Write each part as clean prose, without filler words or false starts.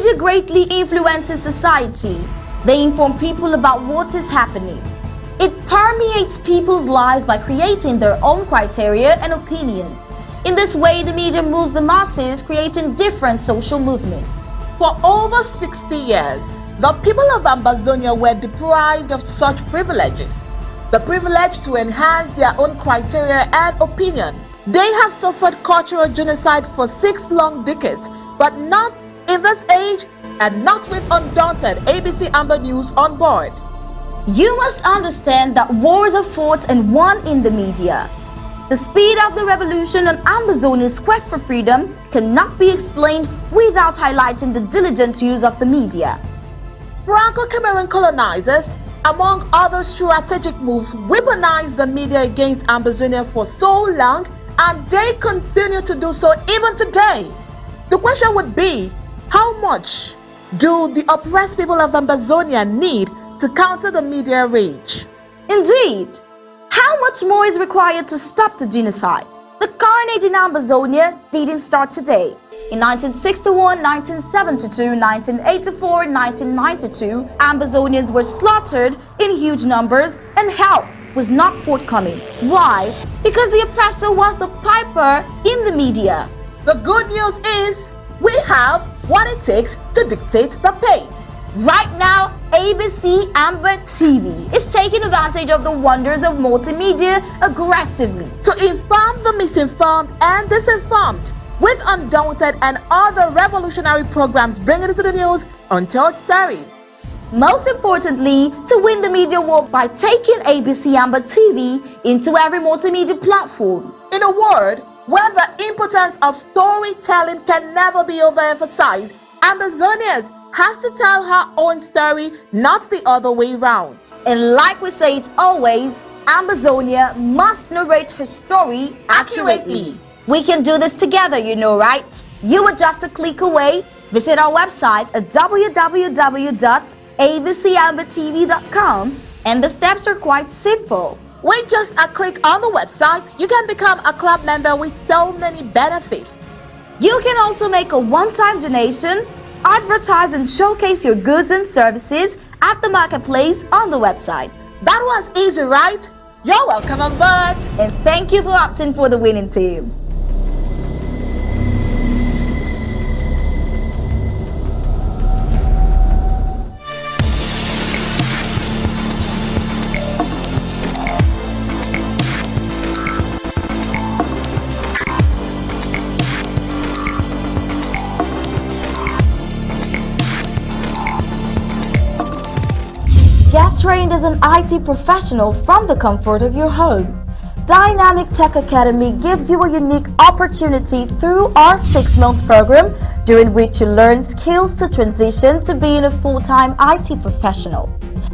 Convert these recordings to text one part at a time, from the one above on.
media greatly influences society. They inform people about what is happening. It permeates people's lives by creating their own criteria and opinions. In this way, the media moves the masses, creating different social movements. For over 60 years, the people of Ambazonia were deprived of such privileges. The privilege to enhance their own criteria and opinion. They have suffered cultural genocide for 6 long decades, but not in this age and not with undaunted ABC Amba News on board. You must understand that wars are fought and won in the media. The speed of the revolution on Ambazonia's quest for freedom cannot be explained without highlighting the diligent use of the media. Franco-Cameroon colonizers, among other strategic moves, weaponized the media against Ambazonia for so long, and they continue to do so even today. The question would be, how much do the oppressed people of Ambazonia need to counter the media rage? Indeed, how much more is required to stop the genocide? The carnage in Ambazonia didn't start today. In 1961, 1972, 1984, and 1992, Ambazonians were slaughtered in huge numbers and help was not forthcoming. Why? Because the oppressor was the piper in the media. The good news is we have what it takes to dictate the pace. Right now, ABC Amba TV is taking advantage of the wonders of multimedia aggressively to inform the misinformed and disinformed with undaunted and other revolutionary programs bringing it to the news untold stories. Most importantly, to win the media war by taking ABC Amba TV into every multimedia platform. In a word, where the importance of storytelling can never be overemphasized, Ambazonians has to tell her own story, not the other way round. And like we say it always, Ambazonia must narrate her story accurately. We can do this together, you know, right? You are just a click away. Visit our website at www.abcambatv.com, and the steps are quite simple. With just a click on the website, you can become a club member with so many benefits. You can also make a one-time donation, advertise and showcase your goods and services at the marketplace on the website. That was easy, right? You're welcome on board. And thank you for opting for the winning team. Get trained as an IT professional from the comfort of your home. Dynamic Tech Academy gives you a unique opportunity through our 6-month program, during which you learn skills to transition to being a full-time IT professional.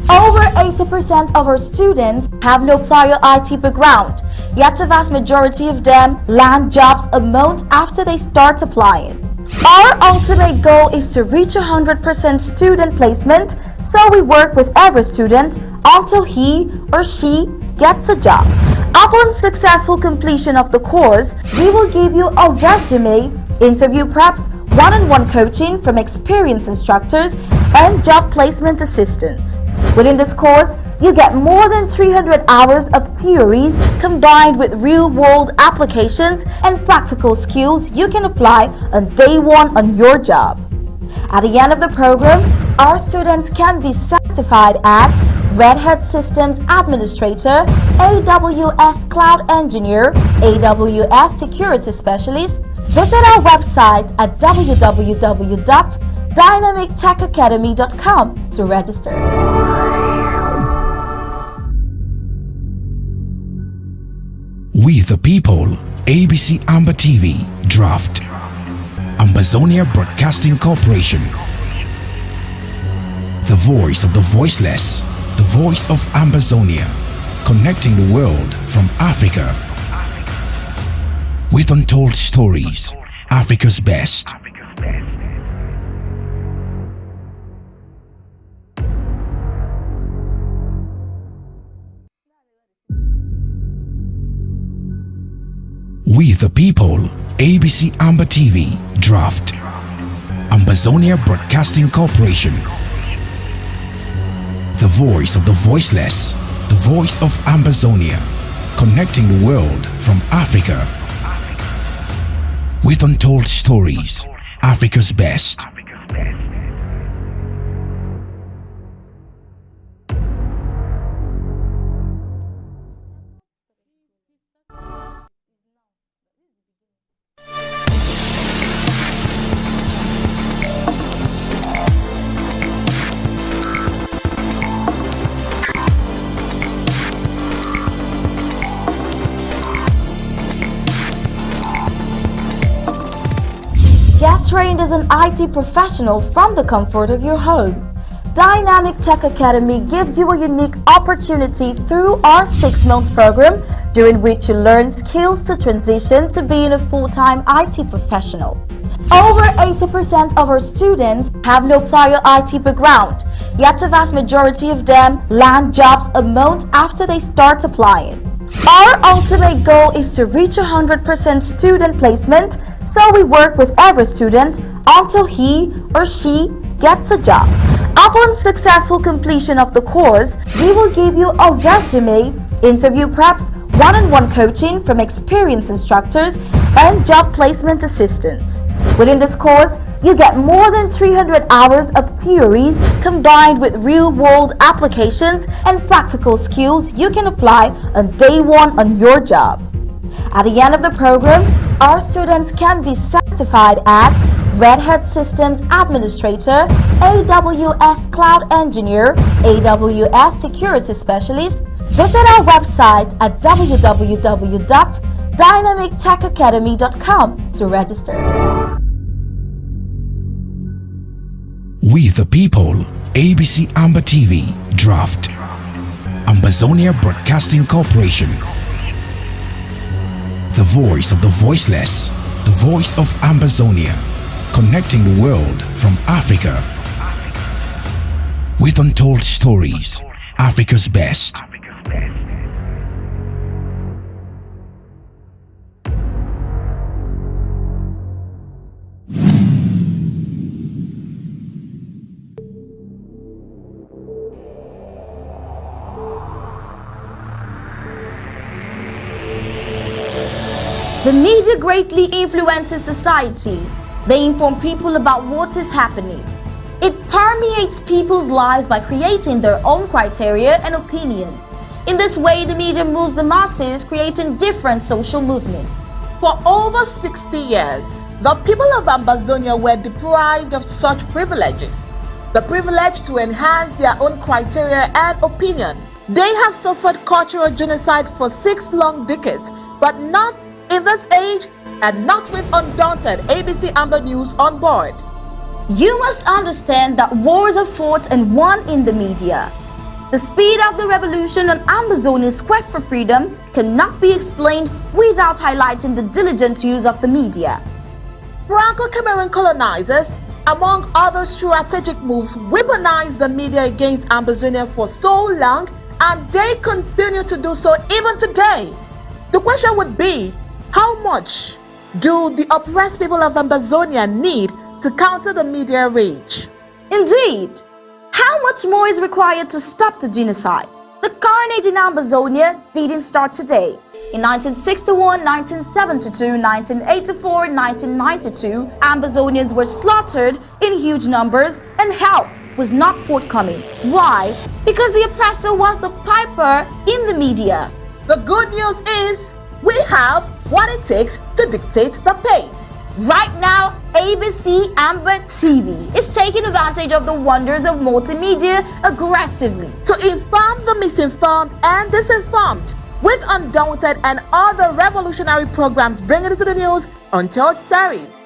Over 80% of our students have no prior IT background, yet the vast majority of them land jobs a month after they start applying. Our ultimate goal is to reach 100% student placement, so we work with every student until he or she gets a job. Upon successful completion of the course, we will give you a resume, interview preps, one-on-one coaching from experienced instructors, and job placement assistance. Within this course, you get more than 300 hours of theories combined with real-world applications and practical skills you can apply on day one on your job. At the end of the program, our students can be certified as Red Hat Systems Administrator, AWS Cloud Engineer, AWS Security Specialist. Visit our website at www.dynamictechacademy.com to register. We the people, ABC Amba TV, Draft. Ambazonia Broadcasting Corporation. The voice of the voiceless, the voice of Ambazonia, connecting the world from Africa. With untold stories, Africa's best. We the people, ABC Amba TV, Draft. Ambazonia Broadcasting Corporation. The voice of the voiceless, the voice of Ambazonia, connecting the world from Africa with untold stories, Africa's best. Get trained as an IT professional from the comfort of your home. Dynamic Tech Academy gives you a unique opportunity through our 6 months program, during which you learn skills to transition to being a full-time IT professional. Over 80% of our students have no prior IT background, yet the vast majority of them land jobs a month after they start applying. Our ultimate goal is to reach 100% student placement, so we work with every student until he or she gets a job. Upon successful completion of the course, we will give you a resume, interview preps, one-on-one coaching from experienced instructors, and job placement assistance. Within this course, you get more than 300 hours of theories combined with real-world applications and practical skills you can apply on day one on your job. At the end of the program, our students can be certified as Red Hat Systems Administrator, AWS Cloud Engineer, AWS Security Specialist. Visit our website at www.dynamictechacademy.com to register. We the people, ABC Amba TV, Draft. Ambazonia Broadcasting Corporation. The voice of the voiceless, the voice of Ambazonia, connecting the world from Africa with untold stories, Africa's best. The media greatly influences society. They inform people about what is happening. It permeates people's lives by creating their own criteria and opinions. In this way, the media moves the masses, creating different social movements. For over 60 years, the people of Ambazonia were deprived of such privileges. The privilege to enhance their own criteria and opinion. They have suffered cultural genocide for 6 long decades, but not in this age and not with undaunted ABC Amba News on board. You must understand that wars are fought and won in the media. The speed of the revolution on Ambazonia's quest for freedom cannot be explained without highlighting the diligent use of the media. Franco-Cameroon colonizers, among other strategic moves, weaponized the media against Ambazonia for so long, and they continue to do so even today. The question would be, how much do the oppressed people of Ambazonia need to counter the media rage? Indeed, how much more is required to stop the genocide? The carnage in Ambazonia didn't start today. In 1961, 1972, 1984, 1992, Ambazonians were slaughtered in huge numbers and help was not forthcoming. Why? Because the oppressor was the piper in the media. The good news is we have what it takes to dictate the pace. Right now, ABC Amba TV is taking advantage of the wonders of multimedia aggressively to inform the misinformed and disinformed with undaunted and other revolutionary programs bringing it to the news untold stories.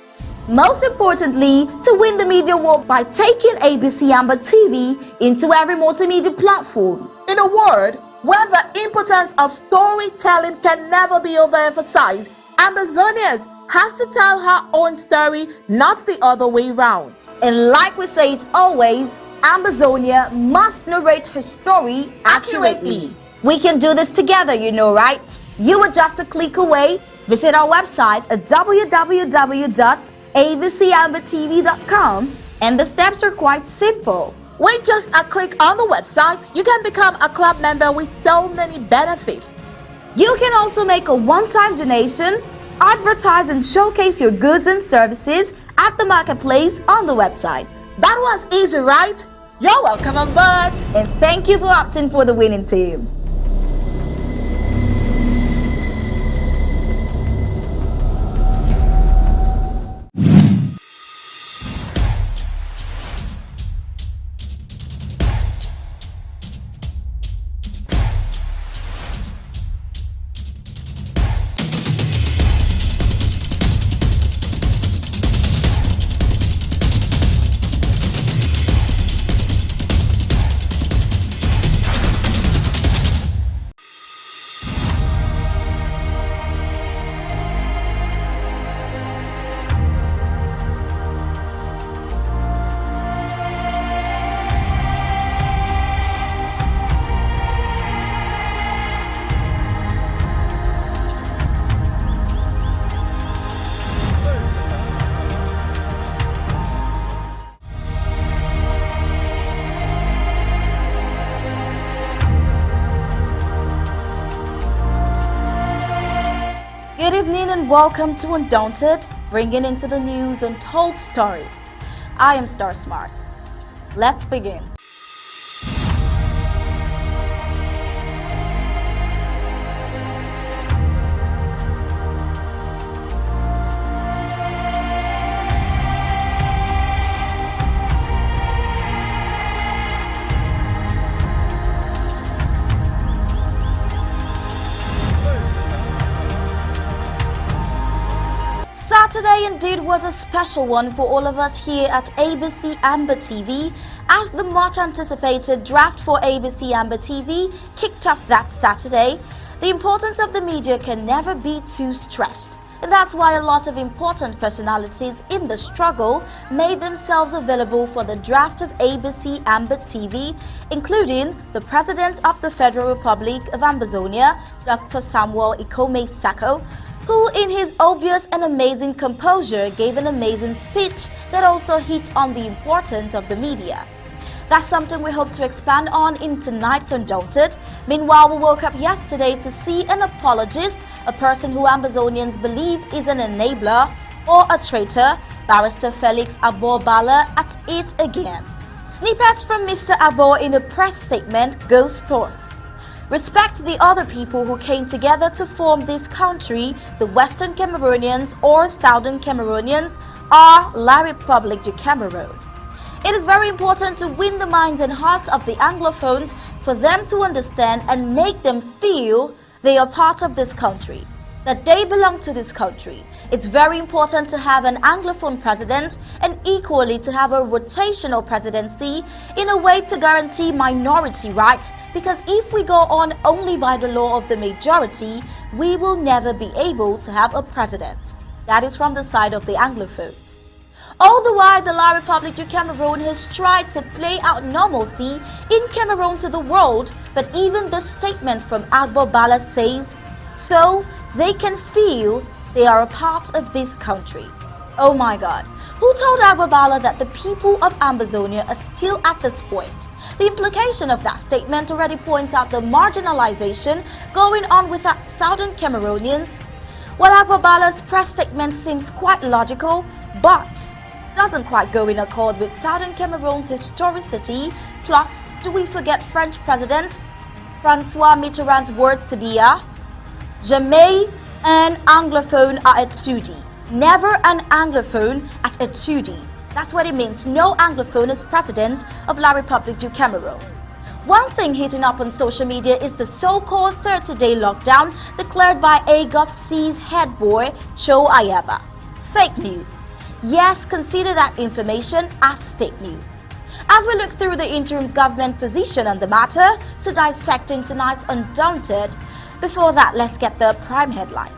Most importantly, to win the media war by taking ABC Amba TV into every multimedia platform. In a word, where the importance of storytelling can never be overemphasized, Ambazonians has to tell her own story, not the other way round. And like we say it always, Ambazonia must narrate her story accurately. We can do this together, you know, right? You are just a click away. Visit our website at www.dynamictechacademy.com abcambertv.com, and the steps are quite simple. With just a click on the website, you can become a club member with so many benefits. You can also make a one-time donation, advertise and showcase your goods and services at the marketplace on the website. That was easy, right? You're welcome on board. And thank you for opting for the winning team. Good evening and welcome to Undaunted, bringing into the news untold stories. I am Star Smart. Let's begin. Saturday indeed was a special one for all of us here at ABC Amba TV, as the much anticipated draft for ABC Amba TV kicked off that Saturday. The importance of the media can never be too stressed, and that's why a lot of important personalities in the struggle made themselves available for the draft of ABC Amba TV, including the President of the Federal Republic of Ambazonia, Dr. Samuel Ikome Sako, who in his obvious and amazing composure gave an amazing speech that also hit on the importance of the media. That's something we hope to expand on in tonight's Undaunted. Meanwhile, we woke up yesterday to see an apologist, a person who Ambazonians believe is an enabler or a traitor, Barrister Felix Abo-Bala, at it again. Snippets from Mr. Abo in a press statement goes thus. Respect the other people who came together to form this country. The Western Cameroonians or Southern Cameroonians are La République du Cameroon. It is very important to win the minds and hearts of the Anglophones for them to understand and make them feel they are part of this country, that they belong to this country. It's very important to have an Anglophone president and equally to have a rotational presidency in a way to guarantee minority rights, because if we go on only by the law of the majority, we will never be able to have a president. That is from the side of the Anglophones. All the while, the La République du Cameroon has tried to play out normalcy in Cameroon to the world, but even the statement from Abo-Bala says, so they can feel they are a part of this country. Oh my God. Who told Abo-Bala that the people of Ambazonia are still at this point? The implication of that statement already points out the marginalization going on with the Southern Cameroonians. Well, Abo-Bala's press statement seems quite logical, but doesn't quite go in accord with Southern Cameroon's historicity. Plus, do we forget French President Francois Mitterrand's words to be jamais an Anglophone à étudier. Never an Anglophone at étudier. That's what it means. No Anglophone is president of La République du Cameroon. One thing heating up on social media is the so-called 30-day lockdown declared by AGOVC's head boy, Cho Ayaba. Fake news. Yes, consider that information as fake news. As we look through the interim government position on the matter to dissect in tonight's Undaunted, before that, let's get the prime headline.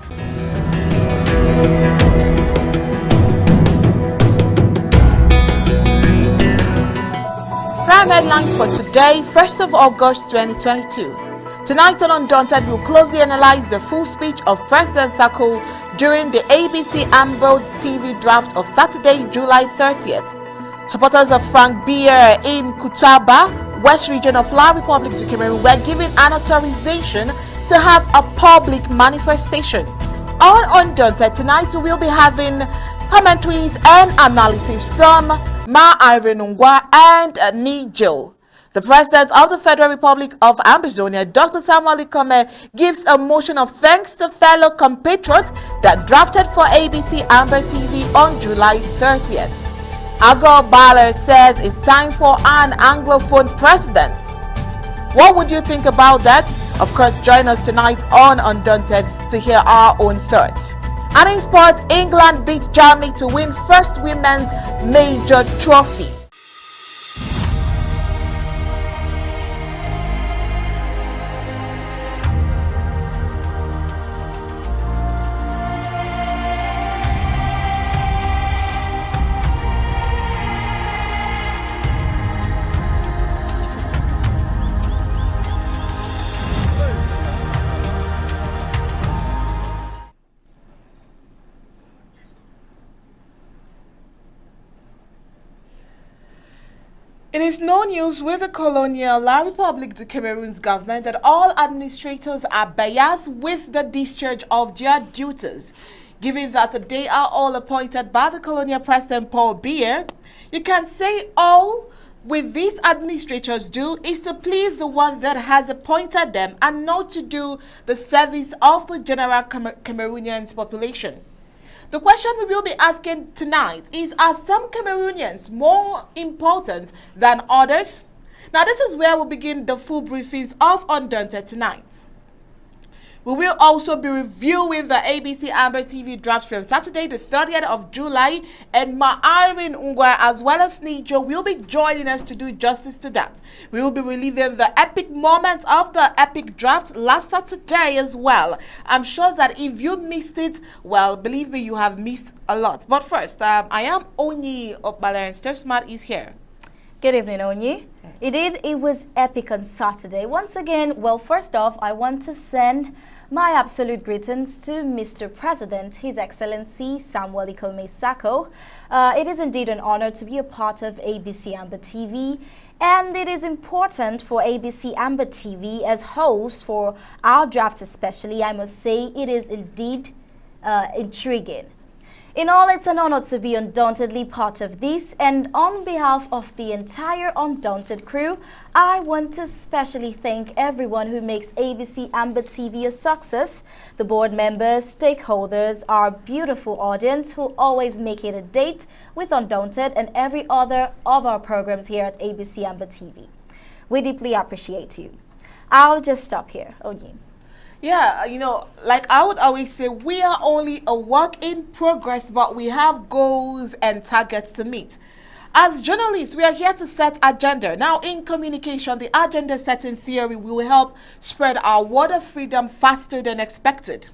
Prime headlines for today, 1st of August 2022. Tonight on Undaunted, we'll closely analyze the full speech of President Sako during the ABC Amba TV draft of Saturday, July 30th. Supporters of Frank Beer in Kutaba, West Region of La Republic du Cameroon, were given an authorization to have a public manifestation. On Undaunted tonight, we will be having commentaries and analysis from Ma Irenungwa and Nijo. The President of the Federal Republic of Ambazonia, Dr. Samuel Ikome, gives a motion of thanks to fellow compatriots that drafted for ABC Amba TV on July 30th. Ago Baller says it's time for an Anglophone president. What would you think about that? Of course, join us tonight on Undaunted to hear our own thoughts. And in sports, England beats Germany to win first women's major trophy. It is no news with the colonial La Republique du Cameroon's government that all administrators are biased with the discharge of their duties. Given that they are all appointed by the colonial president Paul Biya, you can say all with these administrators do is to please the one that has appointed them and not to do the service of the general Cameroonians population. The question we will be asking tonight is, are some Cameroonians more important than others? Now this is where we'll begin the full briefings of Undaunted tonight. We will also be reviewing the ABC Amba TV draft from Saturday the 30th of July, and Ma'arin Ungwa as well as Nijo will be joining us to do justice to that. We will be reliving the epic moments of the epic draft last Saturday as well. I'm sure that if you missed it, well, believe me, you have missed a lot. But first, I am Onyi Opbala and Steph Smart is here. Good evening, Onyi. Indeed, it was epic on Saturday. Once again, well, first off, I want to send my absolute greetings to Mr. President, His Excellency Samuel Ikome Sako. It is indeed an honor to be a part of ABC Amba TV, and it is important for ABC Amba TV as host for our drafts especially. I must say it is indeed intriguing. In all, it's an honor to be undauntedly part of this, and on behalf of the entire Undaunted crew, I want to especially thank everyone who makes ABC Amba TV a success, the board members, stakeholders, our beautiful audience who always make it a date with Undaunted and every other of our programs here at ABC Amba TV. We deeply appreciate you. I'll just stop here. Onyi. Yeah, you know, like I would always say, we are only a work in progress, but we have goals and targets to meet. As journalists, we are here to set agenda. Now, in communication, the agenda setting theory will help spread our word of freedom faster than expected.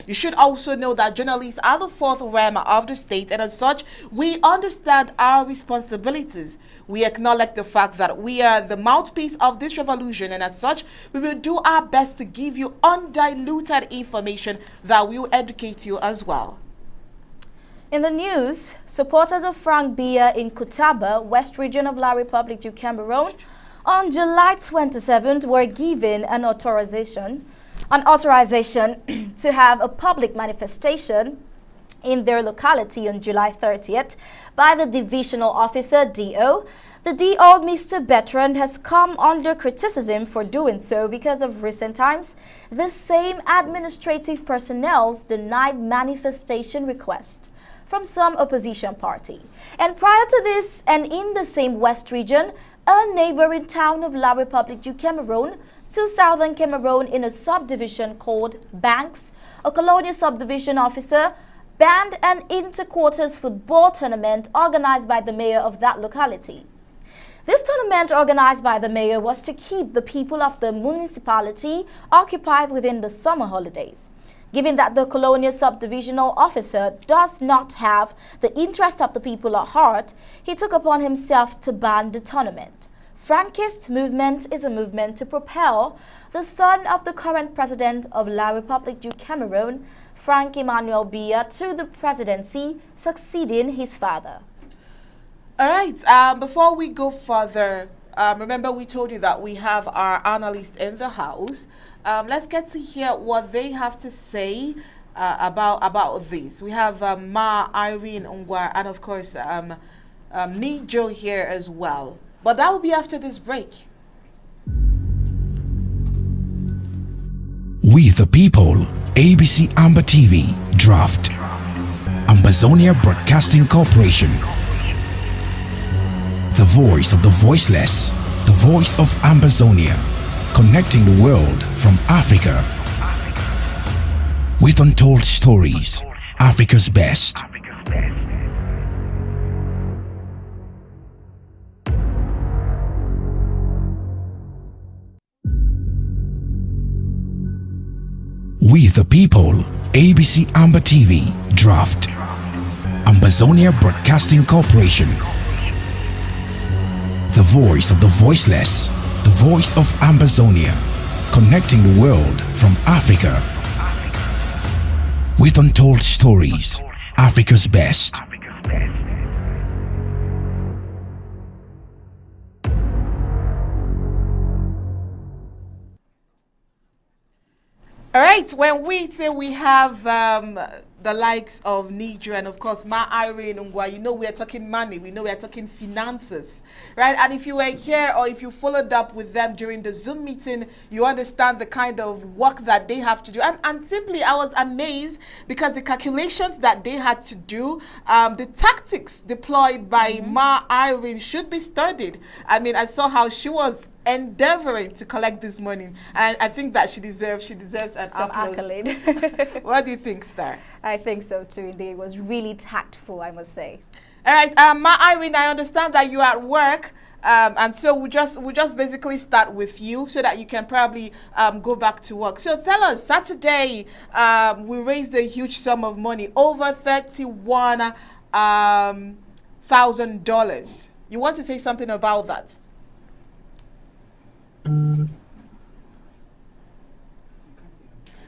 You should also know that journalists are the fourth realm of the state, and as such, we understand our responsibilities. We acknowledge the fact that we are the mouthpiece of this revolution, and as such, we will do our best to give you undiluted information that will educate you as well. In the news, supporters of Frank Beer in Kutaba, West Region of La Republique du Cameroon, on July 27th were given an authorization to have a public manifestation in their locality on July 30th by the divisional officer DO. The DO, Mr. Bertrand, has come under criticism for doing so because of recent times the same administrative personnel denied manifestation requests from some opposition party. And prior to this, and in the same West region, a neighboring town of La Republique du Cameroon to southern Cameroon in a subdivision called Banks, a colonial subdivision officer banned an interquarters football tournament organized by the mayor of that locality. This tournament organized by the mayor was to keep the people of the municipality occupied within the summer holidays. Given that the colonial subdivisional officer does not have the interest of the people at heart, he took upon himself to ban the tournament. Frankist movement is a movement to propel the son of the current president of La République du Cameroon, Frank Emmanuel Biya, to the presidency, succeeding his father. All right. Before we go further, remember we told you that we have our analyst in the house. Let's get to hear what they have to say about this. We have Ma Irene Ongwa and of course Nijo here as well. But that will be after this break. We the people, ABC Amba TV, Draft, Ambazonia Broadcasting Corporation, the voice of the voiceless, the voice of Ambazonia, connecting the world from Africa with untold stories, Africa's best. We the people, ABC Amba TV, Draft, Ambazonia Broadcasting Corporation, the voice of the voiceless, the voice of Ambazonia, connecting the world from Africa with untold stories, Africa's best. All right, when we say we have the likes of Niger and of course Ma Irene Ungwa, you know we are talking money, we know we are talking finances, right? And if you were here or if you followed up with them during the Zoom meeting, you understand the kind of work that they have to do. And simply, I was amazed because the calculations that they had to do, the tactics deployed by Ma Irene should be studied. I mean, I saw how she was endeavoring to collect this money, and I think that she deserves an accolade. What do you think, Star? I think so too. Indeed, it was really tactful, I must say. All right, Ma Irene, I understand that you're at work, and so we'll just basically start with you so that you can probably go back to work. So tell us, Saturday we raised a huge sum of money, over $31,000. You want to say something about that?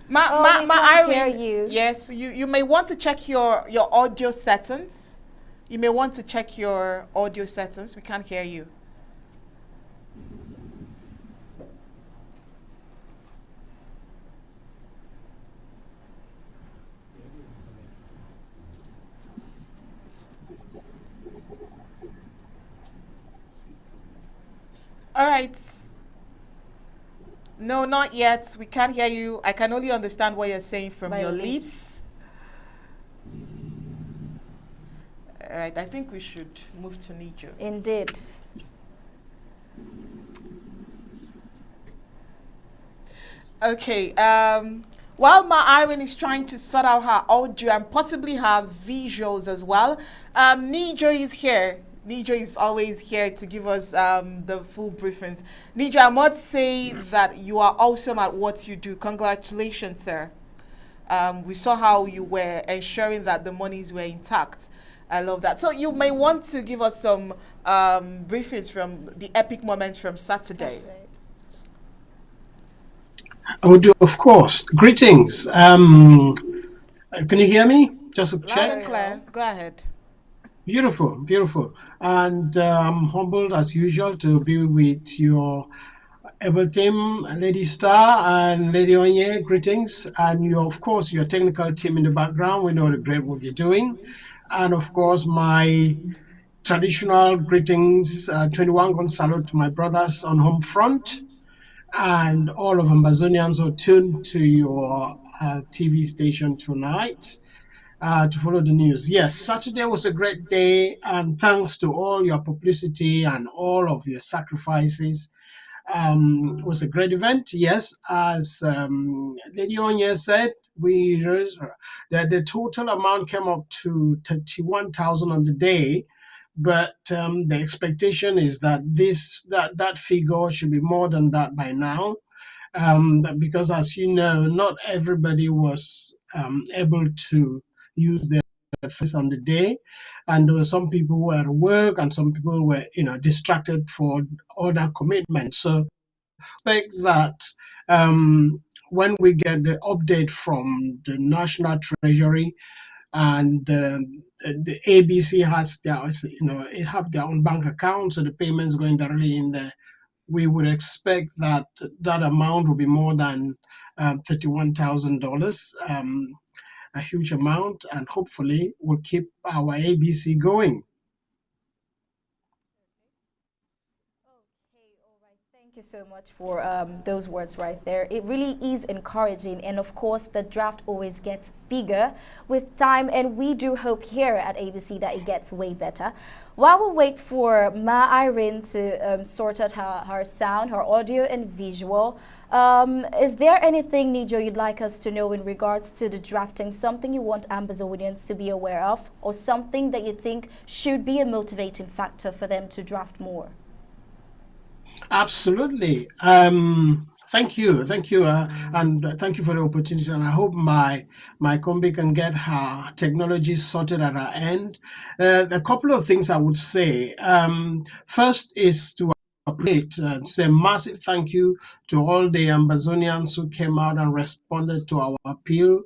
Ma Irene, you. yes, you may want to check your audio settings. You may want to check your audio settings. We can't hear you. All right. No, not yet. We can't hear you. I can only understand what you're saying from your lips. All right, I think we should move to Niger. Indeed. Okay, while Ma Irene is trying to sort out her audio and possibly her visuals as well, Niger is here. Nijo is always here to give us the full briefings. Nijo, I must say that you are awesome at what you do. Congratulations, sir. We saw how you were ensuring that the monies were intact. I love that. So you may want to give us some briefings from the epic moments from Saturday. I will do, of course. Greetings. Can you hear me? Just to check. Loud and clear. Go ahead. Beautiful, beautiful. And I'm humbled as usual to be with your able team, Lady Star and Lady Onye. Greetings. And you, of course, your technical team in the background. We know the great work you're doing. And of course, my traditional greetings, 21 gun salute to my brothers on home front and all of Ambazonians who are tuned to your TV station tonight. To follow the news. Yes, Saturday was a great day, and thanks to all your publicity and all of your sacrifices. It was a great event. Yes, as Lady Onya said, the total amount came up to 31,000 on the day, but the expectation is that that figure should be more than that by now. Because as you know, not everybody was able to use their first on the day, and there were some people who were at work and some people were, distracted for other commitments. So expect that when we get the update from the National Treasury and the ABC has their, it have their own bank account, so the payments going directly in there. We would expect that that amount will be more than $31,000, a huge amount, and hopefully will keep our ABC going. Thank you so much for those words right there. It really is encouraging, and of course the draft always gets bigger with time, and we do hope here at ABC that it gets way better. While we wait for Ma Irene to sort out her sound, her audio and visual, is there anything, Nijo, you'd like us to know in regards to the drafting, something you want Ambazonians to be aware of, or something that you think should be a motivating factor for them to draft more? Absolutely. Thank you, and thank you for the opportunity. And I hope my combi can get her technology sorted at her end. A couple of things I would say. First is to appreciate and say massive thank you to all the Ambazonians who came out and responded to our appeal.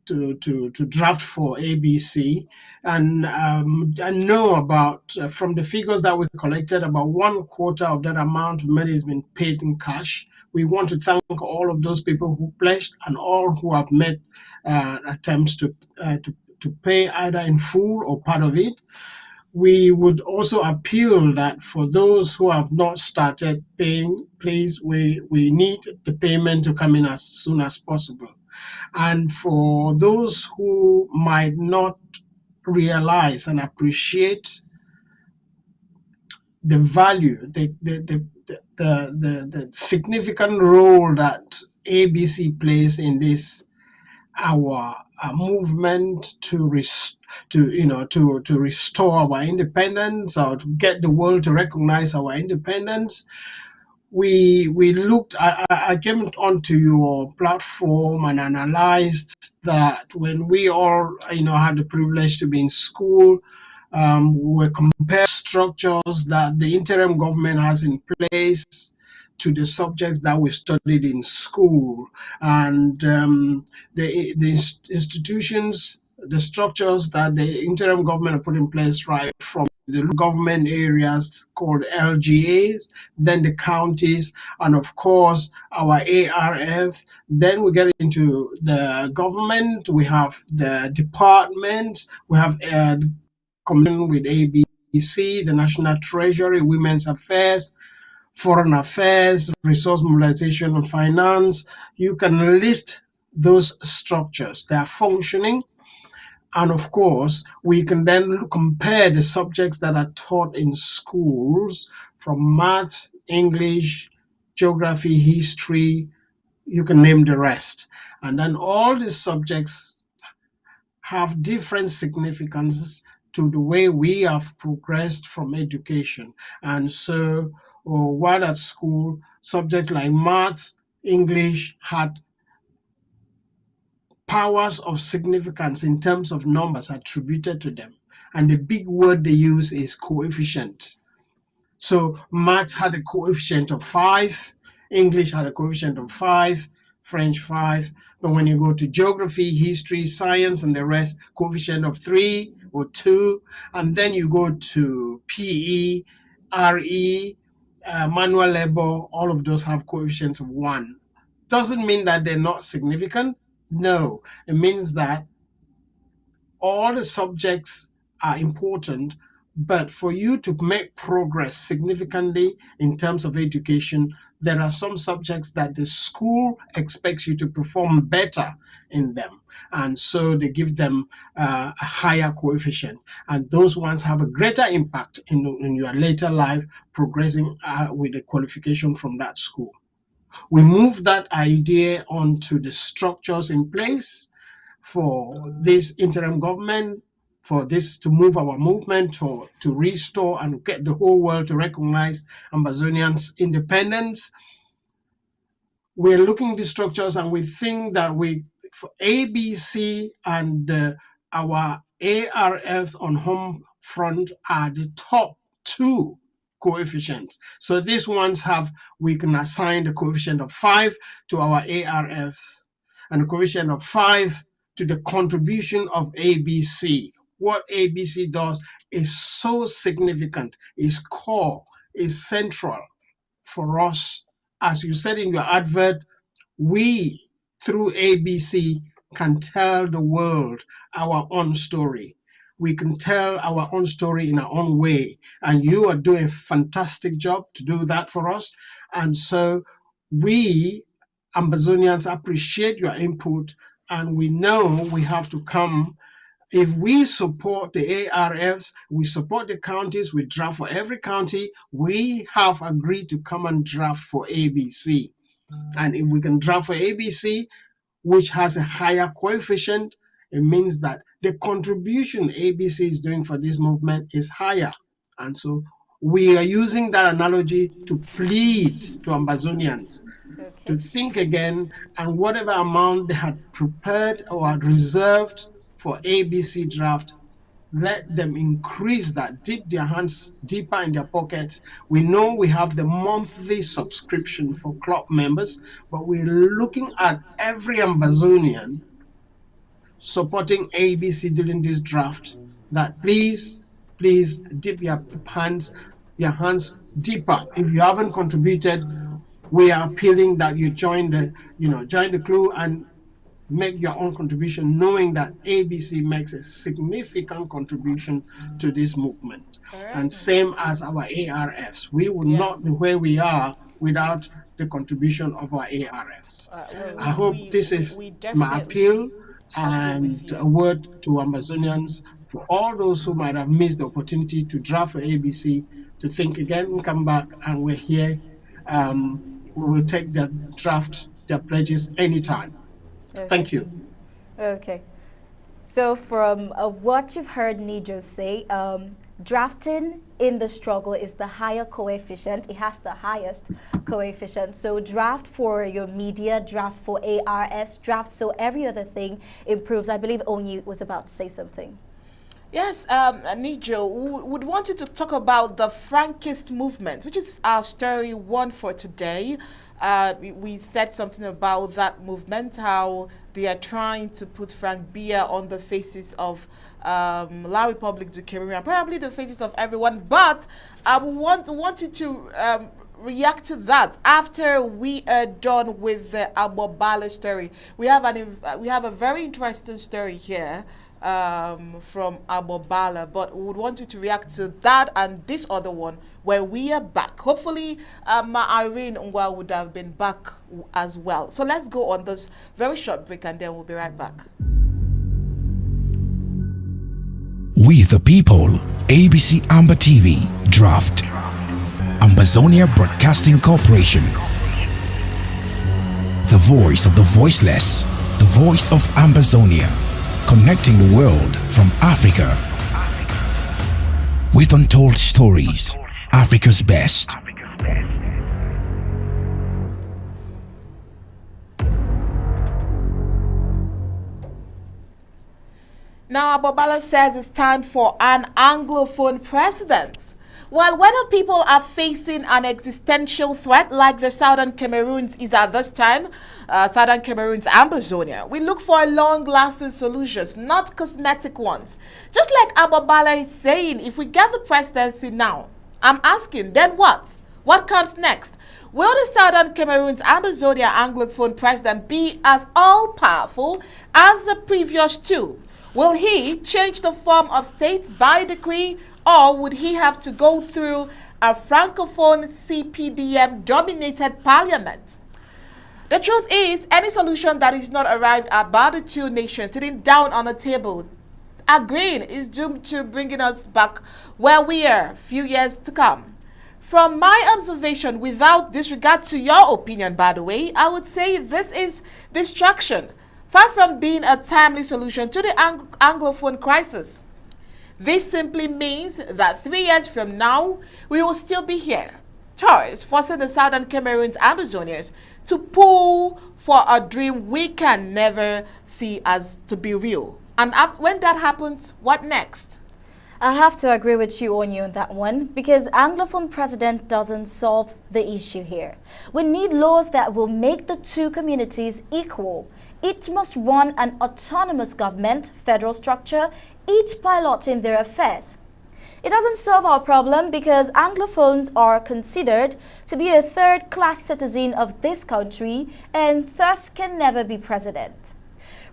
To draft for ABC, and I know about from the figures that we collected, about 1/4 of that amount of money has been paid in cash. We want to thank all of those people who pledged and all who have made attempts to pay either in full or part of it. We would also appeal that for those who have not started paying, please, we need the payment to come in as soon as possible. And for those who might not realize and appreciate the value, the significant role that ABC plays in this, our movement to restore our independence, or to get the world to recognize our independence. We looked, I came onto your platform and analyzed that when we all had the privilege to be in school, we were comparing structures that the interim government has in place to the subjects that we studied in school, and the institutions, the structures that the interim government put in place, right from the government areas called LGAs, then the counties, and of course our ARF. Then we get into the government, we have the departments, we have communion with ABC, the National Treasury, Women's Affairs, Foreign Affairs, Resource Mobilization and Finance. You can list those structures. They are functioning. And of course, we can then compare the subjects that are taught in schools from maths, English, geography, history, you can name the rest. And then all these subjects have different significances to the way we have progressed from education. And so while at school, subjects like maths, English had powers of significance in terms of numbers attributed to them. And the big word they use is coefficient. So maths had a coefficient of 5, English had a coefficient of 5, French 5. But when you go to geography, history, science, and the rest, coefficient of 3 or 2. And then you go to PE, RE, manual labor, all of those have coefficients of 1. Doesn't mean that they're not significant. No, it means that all the subjects are important, but for you to make progress significantly in terms of education, there are some subjects that the school expects you to perform better in them. And so they give them a higher coefficient. And those ones have a greater impact in your later life, progressing with the qualification from that school. We move that idea onto the structures in place for this interim government, for this to move our movement to restore and get the whole world to recognize Ambazonians' independence. We're looking at the structures and we think that for ABC and the our ARFs on home front are the top two coefficients. So these ones we can assign the coefficient of 5 to our ARFs and the coefficient of 5 to the contribution of ABC. What ABC does is so significant, is core, is central for us. As you said in your advert, we, through ABC, can tell the world our own story. We can tell our own story in our own way. And you are doing a fantastic job to do that for us. And so we, Ambazonians, appreciate your input. And we know we have to come. If we support the ARFs, we support the counties, we draft for every county, we have agreed to come and draft for ABC. And if we can draft for ABC, which has a higher coefficient, it means that the contribution ABC is doing for this movement is higher. And so we are using that analogy to plead to Ambazonians to think again, and whatever amount they had prepared or had reserved for ABC draft, let them increase that, dip their hands deeper in their pockets. We know we have the monthly subscription for club members, but we're looking at every Ambazonian supporting ABC during this draft, that please dip your hands deeper. If you haven't contributed, we are appealing that you join the crew and make your own contribution, knowing that ABC makes a significant contribution to this movement. And same as our ARFs. We would not be where we are without the contribution of our ARFs. I hope this is my appeal and a word to Ambazonians, for all those who might have missed the opportunity to draft for ABC, to think again and come back, and we're here. We will take their draft, their pledges anytime. Okay. Thank you. Okay. So from what you've heard Nijo say, drafting in the struggle is the higher coefficient. It has the highest coefficient. So draft for your media, draft for ARS, draft so every other thing improves. I believe Onyi was about to say something. Yes, Nijo, would want you to talk about the Frankist movement, which is our story one for today. We said something about that movement, how they are trying to put Frank Biya on the faces of La Republique du Cameroon, probably the faces of everyone. But I want you to react to that after we are done with the Abobala story. We have a very interesting story here from Abobala, but we would want you to react to that and this other one when we are back. Hopefully, Irene Ngwa would have been back as well. So let's go on this very short break and then we'll be right back. We the people, ABC Amba TV, draft. Ambazonia Broadcasting Corporation. The voice of the voiceless, the voice of Ambazonia, connecting the world from Africa. With untold stories, Africa's best. Now, Abobala says it's time for an Anglophone president. Well, whether people are facing an existential threat like the Southern Cameroons is at this time, Southern Cameroons Ambazonia, we look for long-lasting solutions, not cosmetic ones. Just like Abobala is saying, if we get the presidency now, I'm asking, then what? What comes next? Will the Southern Cameroons Ambazonia Anglophone president be as all-powerful as the previous two? Will he change the form of state by decree, or would he have to go through a Francophone CPDM-dominated parliament? The truth is, any solution that is not arrived at by the two nations sitting down on a table agreeing is doomed to bringing us back where we are a few years to come. From my observation, without disregard to your opinion, by the way, I would say this is distraction, far from being a timely solution to the Anglophone crisis. This simply means that 3 years from now, we will still be here, tourists forcing the Southern Cameroons Ambazonians to pull for a dream we can never see as to be real. And after, when that happens, what next? I have to agree with you on that one because Anglophone president doesn't solve the issue here. We need laws that will make the two communities equal. Each must run an autonomous government, federal structure, each piloting their affairs. It doesn't solve our problem because Anglophones are considered to be a third-class citizen of this country and thus can never be president.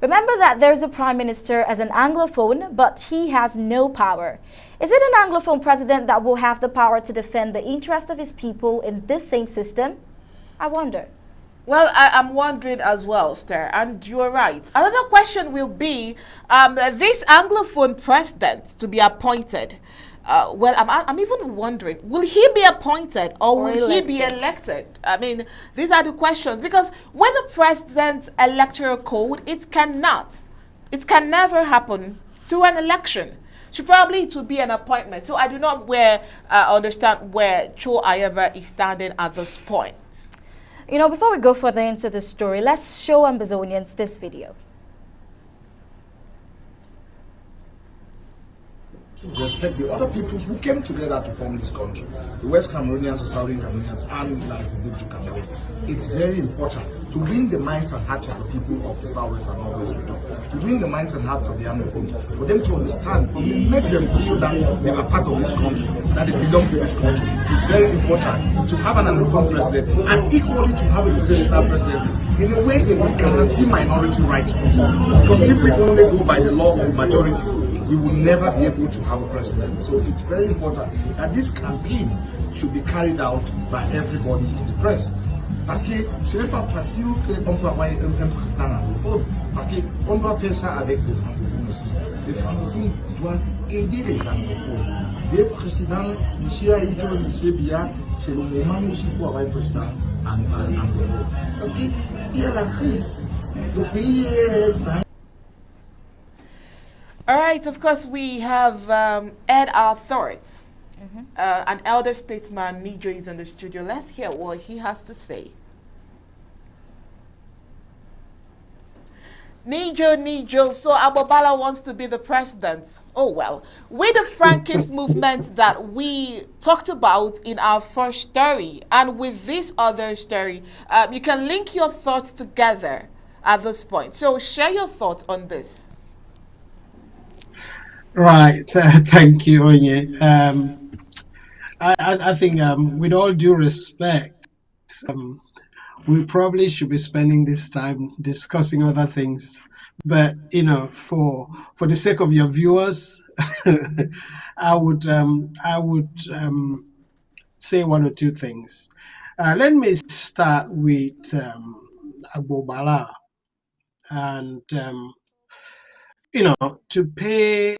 Remember that there's a prime minister as an Anglophone, but he has no power. Is it an Anglophone president that will have the power to defend the interest of his people in this same system? I wonder. Well, I'm wondering as well, Esther, and you're right. Another question will be this Anglophone president to be appointed. Well, I'm even wondering, will he be appointed or will he be elected? I mean, these are the questions because with the president's electoral code, it can never happen through an election. So probably it will be an appointment. So I do not understand where Cho Ayaba is standing at this point. You know, before we go further into the story, let's show Ambazonians this video. To respect the other peoples who came together to form this country, the West Cameroonians, the Southern Cameroonians, and the Republic of Cameroon. It's very important to win the minds and hearts of the people of the Southwest and Northwest region, to win the minds and hearts of the Anglophones, for them to understand, make them feel that they are part of this country, that they belong to this country. It's very important to have an Anglophone president and equally to have a rotational presidency. In a way, it will guarantee minority rights also. Because if we only go by the law of majority, we will never be able to have a president. So it's very important that this campaign should be carried out by everybody in the press. Parce que ce n'est pas facile qu'on peut avoir un président anglophone. Parce qu'on doit faire ça avec les francophones aussi. Les francophones doivent aider les anglophones. Les présidents, M. Aïdjo, M. Biya, c'est le moment aussi pour avoir un président anglophone. Parce qu'il y a la crise. Le pays est dans. All right, of course, we have Ed our thoughts. An elder statesman, Nijo, is in the studio. Let's hear what he has to say. Nijo, so Abobala wants to be the president. Oh, well, with the Frankist movement that we talked about in our first story, and with this other story, you can link your thoughts together at this point. So share your thoughts on this. Right. Thank you, Onye. I think, with all due respect, we probably should be spending this time discussing other things. But for the sake of your viewers, I would say one or two things. Let me start with Agbobala, and to pay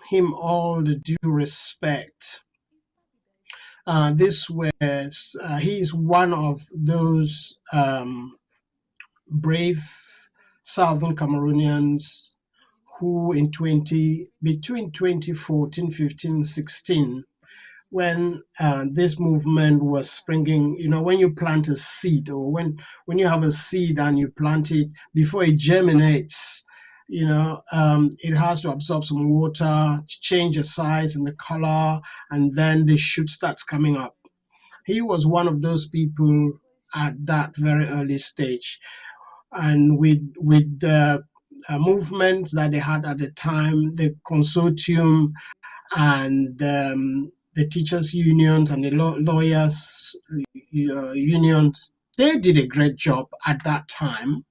him all the due respect. He is one of those brave Southern Cameroonians who between 2014, 15, 16, when this movement was springing, when you plant a seed, or when you have a seed and you plant it, before it germinates, it has to absorb some water, change the size and the color, and then the shoot starts coming up. He was one of those people at that very early stage. And with the movement that they had at the time, the consortium and the teachers' unions and the lawyers' unions, they did a great job at that time.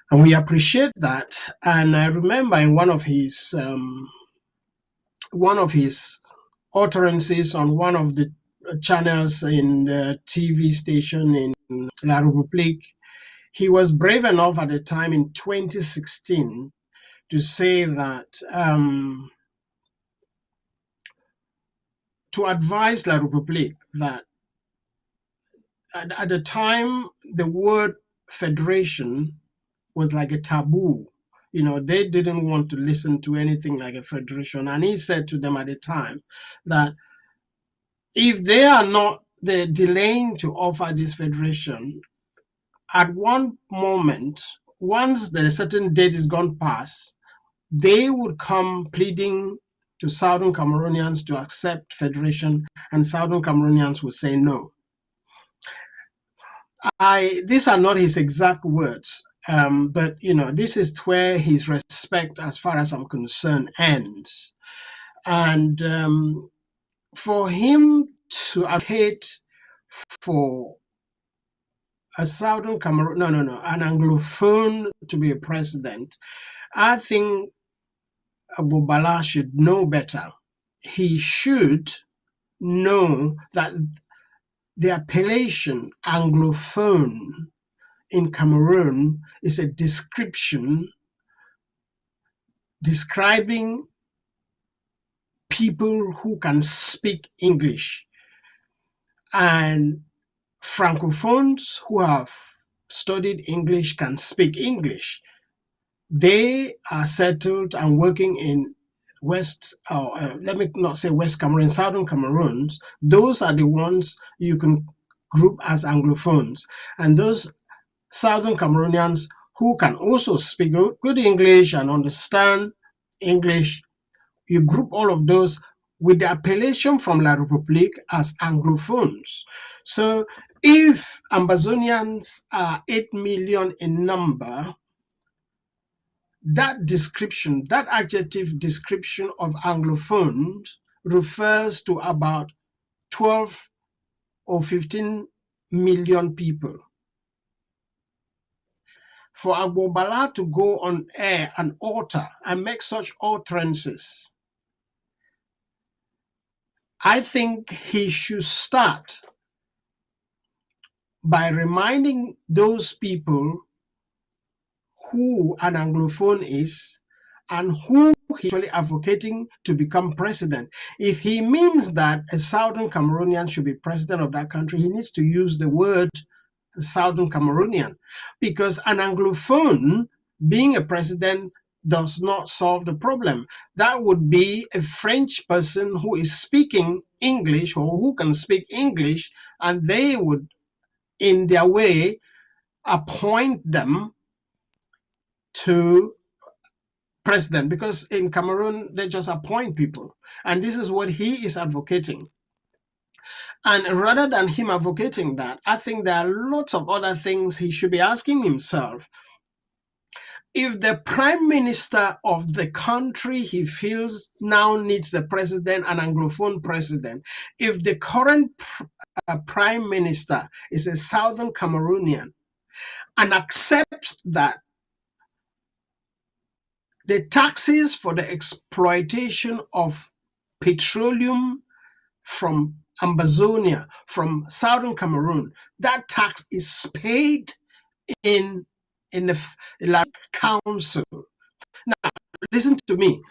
And we appreciate that. And I remember in one of his utterances on one of the channels in the TV station in La République, he was brave enough at the time in 2016 to say that to advise La République that at the time the word federation was like a taboo. They didn't want to listen to anything like a federation. And he said to them at the time that if they are not delaying to offer this federation, at one moment, once the certain date is gone past, they would come pleading to Southern Cameroonians to accept federation, and Southern Cameroonians would say no. These are not his exact words, but this is where his respect, as far as I'm concerned, ends. And for him to advocate for a Southern Cameroon, an Anglophone to be a president, I think Abubala should know better. He should know that the appellation Anglophone in Cameroon is a description describing people who can speak English, and Francophones who have studied English can speak English. They are settled and working in let me not say West Cameroon, Southern Cameroons. Those are the ones you can group as Anglophones. And those Southern Cameroonians who can also speak good English and understand English, you group all of those with the appellation from La République as Anglophones. So if Ambazonians are 8 million in number, that description, that adjective description of Anglophones refers to about 12 or 15 million people. For Agbobala to go on air and alter and make such utterances, I think he should start by reminding those people who an Anglophone is and who he's actually advocating to become president. If he means that a Southern Cameroonian should be president of that country, he needs to use the word Southern Cameroonian, because an Anglophone being a president does not solve the problem. That would be a French person who is speaking English or who can speak English, and they would, in their way, appoint them to president, because in Cameroon they just appoint people, and this is what he is advocating. And rather than him advocating that, I think there are lots of other things he should be asking himself. If the prime minister of the country he feels now needs the president, an Anglophone president, if the current prime minister is a Southern Cameroonian and accepts that the taxes for the exploitation of petroleum from Ambazonia, from Southern Cameroon, that tax is paid in the council. Now, listen to me.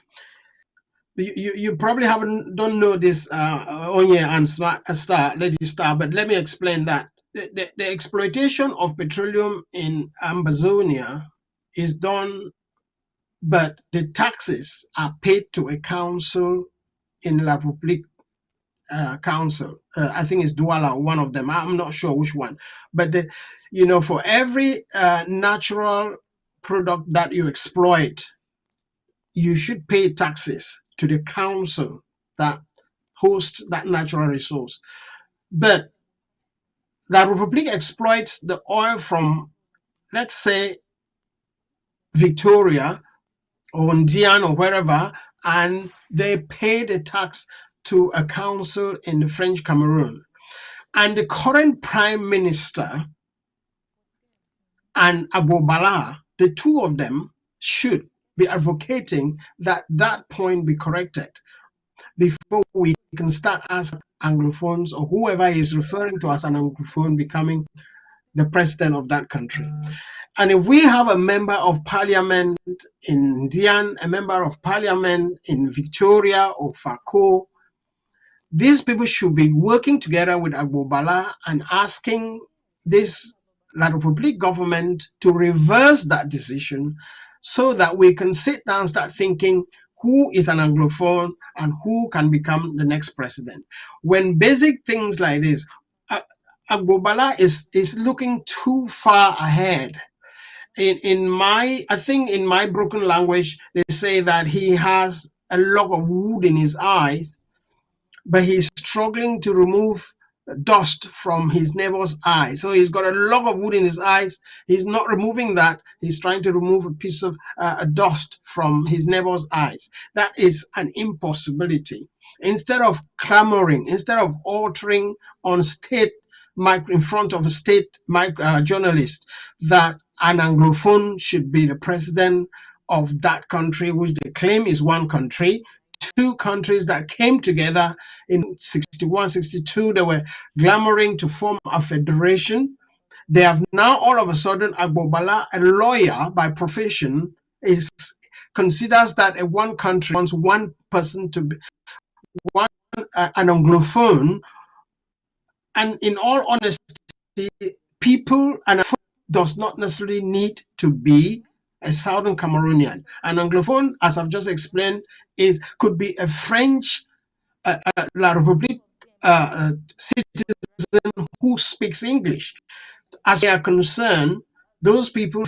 You probably don't know this, Onye and Lady Star, but let me explain that. The exploitation of petroleum in Ambazonia is done, but the taxes are paid to a council in La République council. I think it's Douala, one of them. I'm not sure which one. But, for every natural product that you exploit, you should pay taxes to the council that hosts that natural resource. But La République exploits the oil from, let's say, Victoria or Ndian or wherever, and they pay the tax to a council in the French Cameroon. And the current prime minister and Abubala, the two of them should be advocating that that point be corrected before we can start asking Anglophones or whoever is referring to as an Anglophone becoming the president of that country. And if we have a member of parliament in Ndian, a member of parliament in Victoria or Fako, these people should be working together with Agbobala and asking this La République government to reverse that decision so that we can sit down and start thinking who is an Anglophone and who can become the next president. When basic things like this, Agbobala is looking too far ahead. I think in my broken language, they say that he has a lot of wood in his eyes, but he's struggling to remove dust from his neighbor's eye. So he's got a lot of wood in his eyes. He's not removing that. He's trying to remove a piece of dust from his neighbor's eyes. That is an impossibility. Instead of clamoring, instead of altering on state mic in front of a state journalist that an Anglophone should be the president of that country, which they claim is one country, two countries that came together in 61, 62. They were clamoring to form a federation. They have now all of a sudden, Agbobala, a lawyer by profession, is considers that a one country wants one person to be one an Anglophone. And in all honesty, people and does not necessarily need to be a Southern Cameroonian. An Anglophone, as I've just explained, could be a French La République citizen who speaks English. As they are concerned, those people,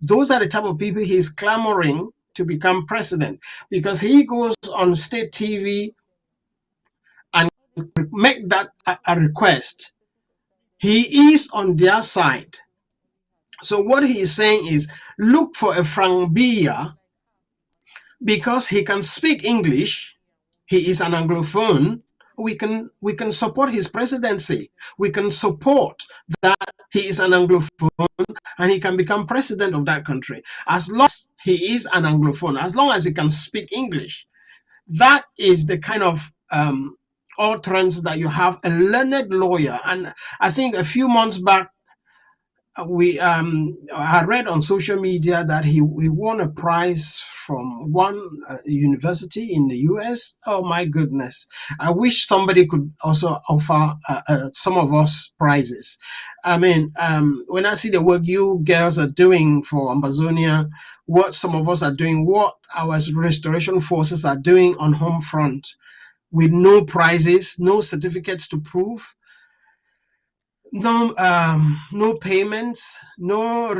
those are the type of people he's clamoring to become president, because he goes on state TV and make that a request. He is on their side. So what he is saying is, look for a Frank Biya, because he can speak English. He is an Anglophone. We can support his presidency. We can support that he is an Anglophone and he can become president of that country. As long as he is an Anglophone, as long as he can speak English, that is the kind of utterance that you have a learned lawyer. And I think a few months back, I read on social media that he won a prize from one university in the US. Oh my goodness! I wish somebody could also offer some of us prizes. I mean, when I see the work you girls are doing for Ambazonia, what some of us are doing, what our restoration forces are doing on home front, with no prizes, no certificates to prove, no payments, no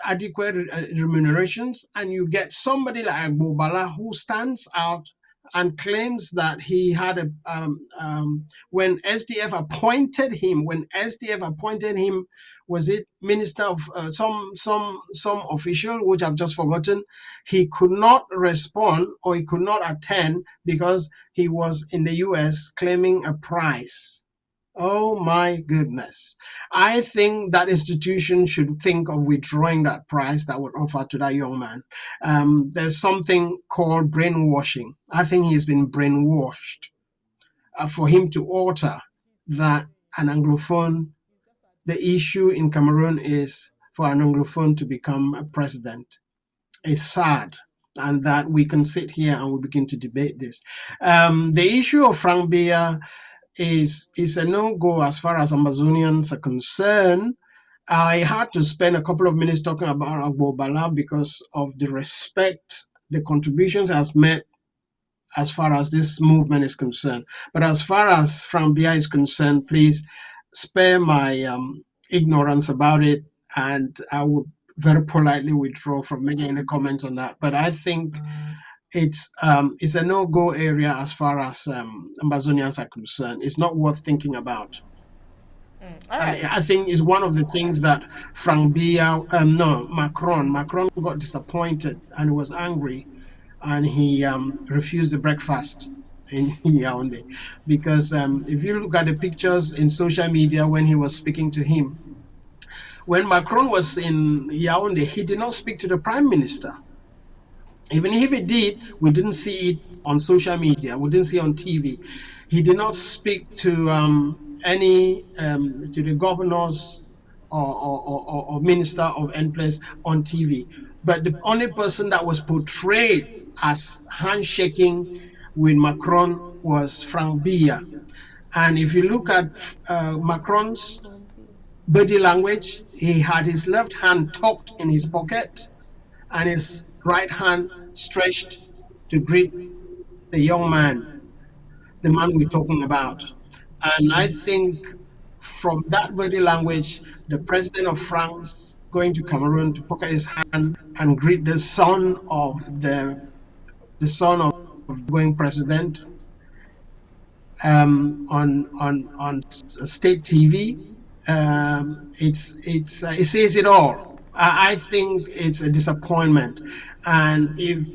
adequate remunerations, and you get somebody like Bobala who stands out and claims that he had when SDF appointed him, was it minister of some official, which I've just forgotten, he could not respond or he could not attend because he was in the US claiming a prize. Oh my goodness. I think that institution should think of withdrawing that prize that would offer to that young man. There's something called brainwashing. I think he's been brainwashed for him to alter that an Anglophone, the issue in Cameroon is for an Anglophone to become a president. It's sad. And that we can sit here and we begin to debate this. The issue of Frank Biya is a no-go as far as Amazonians are concerned. I had to spend a couple of minutes talking about Agbobala because of the respect, the contributions has made as far as this movement is concerned. But as far as Frank Biya is concerned, please spare my ignorance about it, and I would very politely withdraw from making any comments on that. But I think it's a no-go area as far as Amazonians are concerned. It's not worth thinking about. All And I right. think it's one of the things that Frank Biya, no, Macron got disappointed and was angry, and he refused the breakfast in Yaoundé. Because if you look at the pictures in social media when he was speaking to him, when Macron was in Yaoundé, he did not speak to the prime minister. Even if he did, we didn't see it on social media. We didn't see it on TV. He did not speak to any to the governors or minister of any place on TV. But the only person that was portrayed as handshaking with Macron was Frank Biya. And if you look at Macron's body language, he had his left hand tucked in his pocket and his right hand stretched to greet the young man, the man we're talking about. And I think from that body language, the president of France going to Cameroon to poke his hand and greet the son of the going president on state TV. It says it all. I think it's a disappointment. And if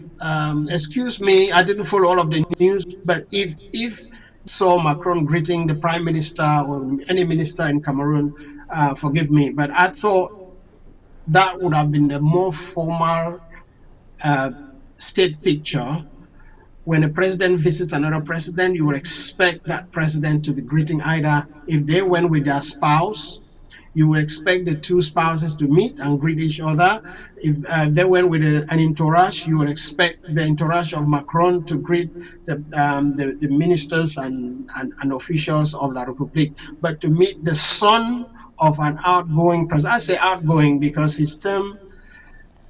excuse me, I didn't follow all of the news, but if saw Macron greeting the prime minister or any minister in Cameroon, forgive me, but I thought that would have been a more formal state picture. When a president visits another president, you would expect that president to be greeting either, if they went with their spouse, you would expect the two spouses to meet and greet each other. If they went with an entourage, you would expect the entourage of Macron to greet the ministers and officials of La République. But to meet the son of an outgoing president, I say outgoing because his term,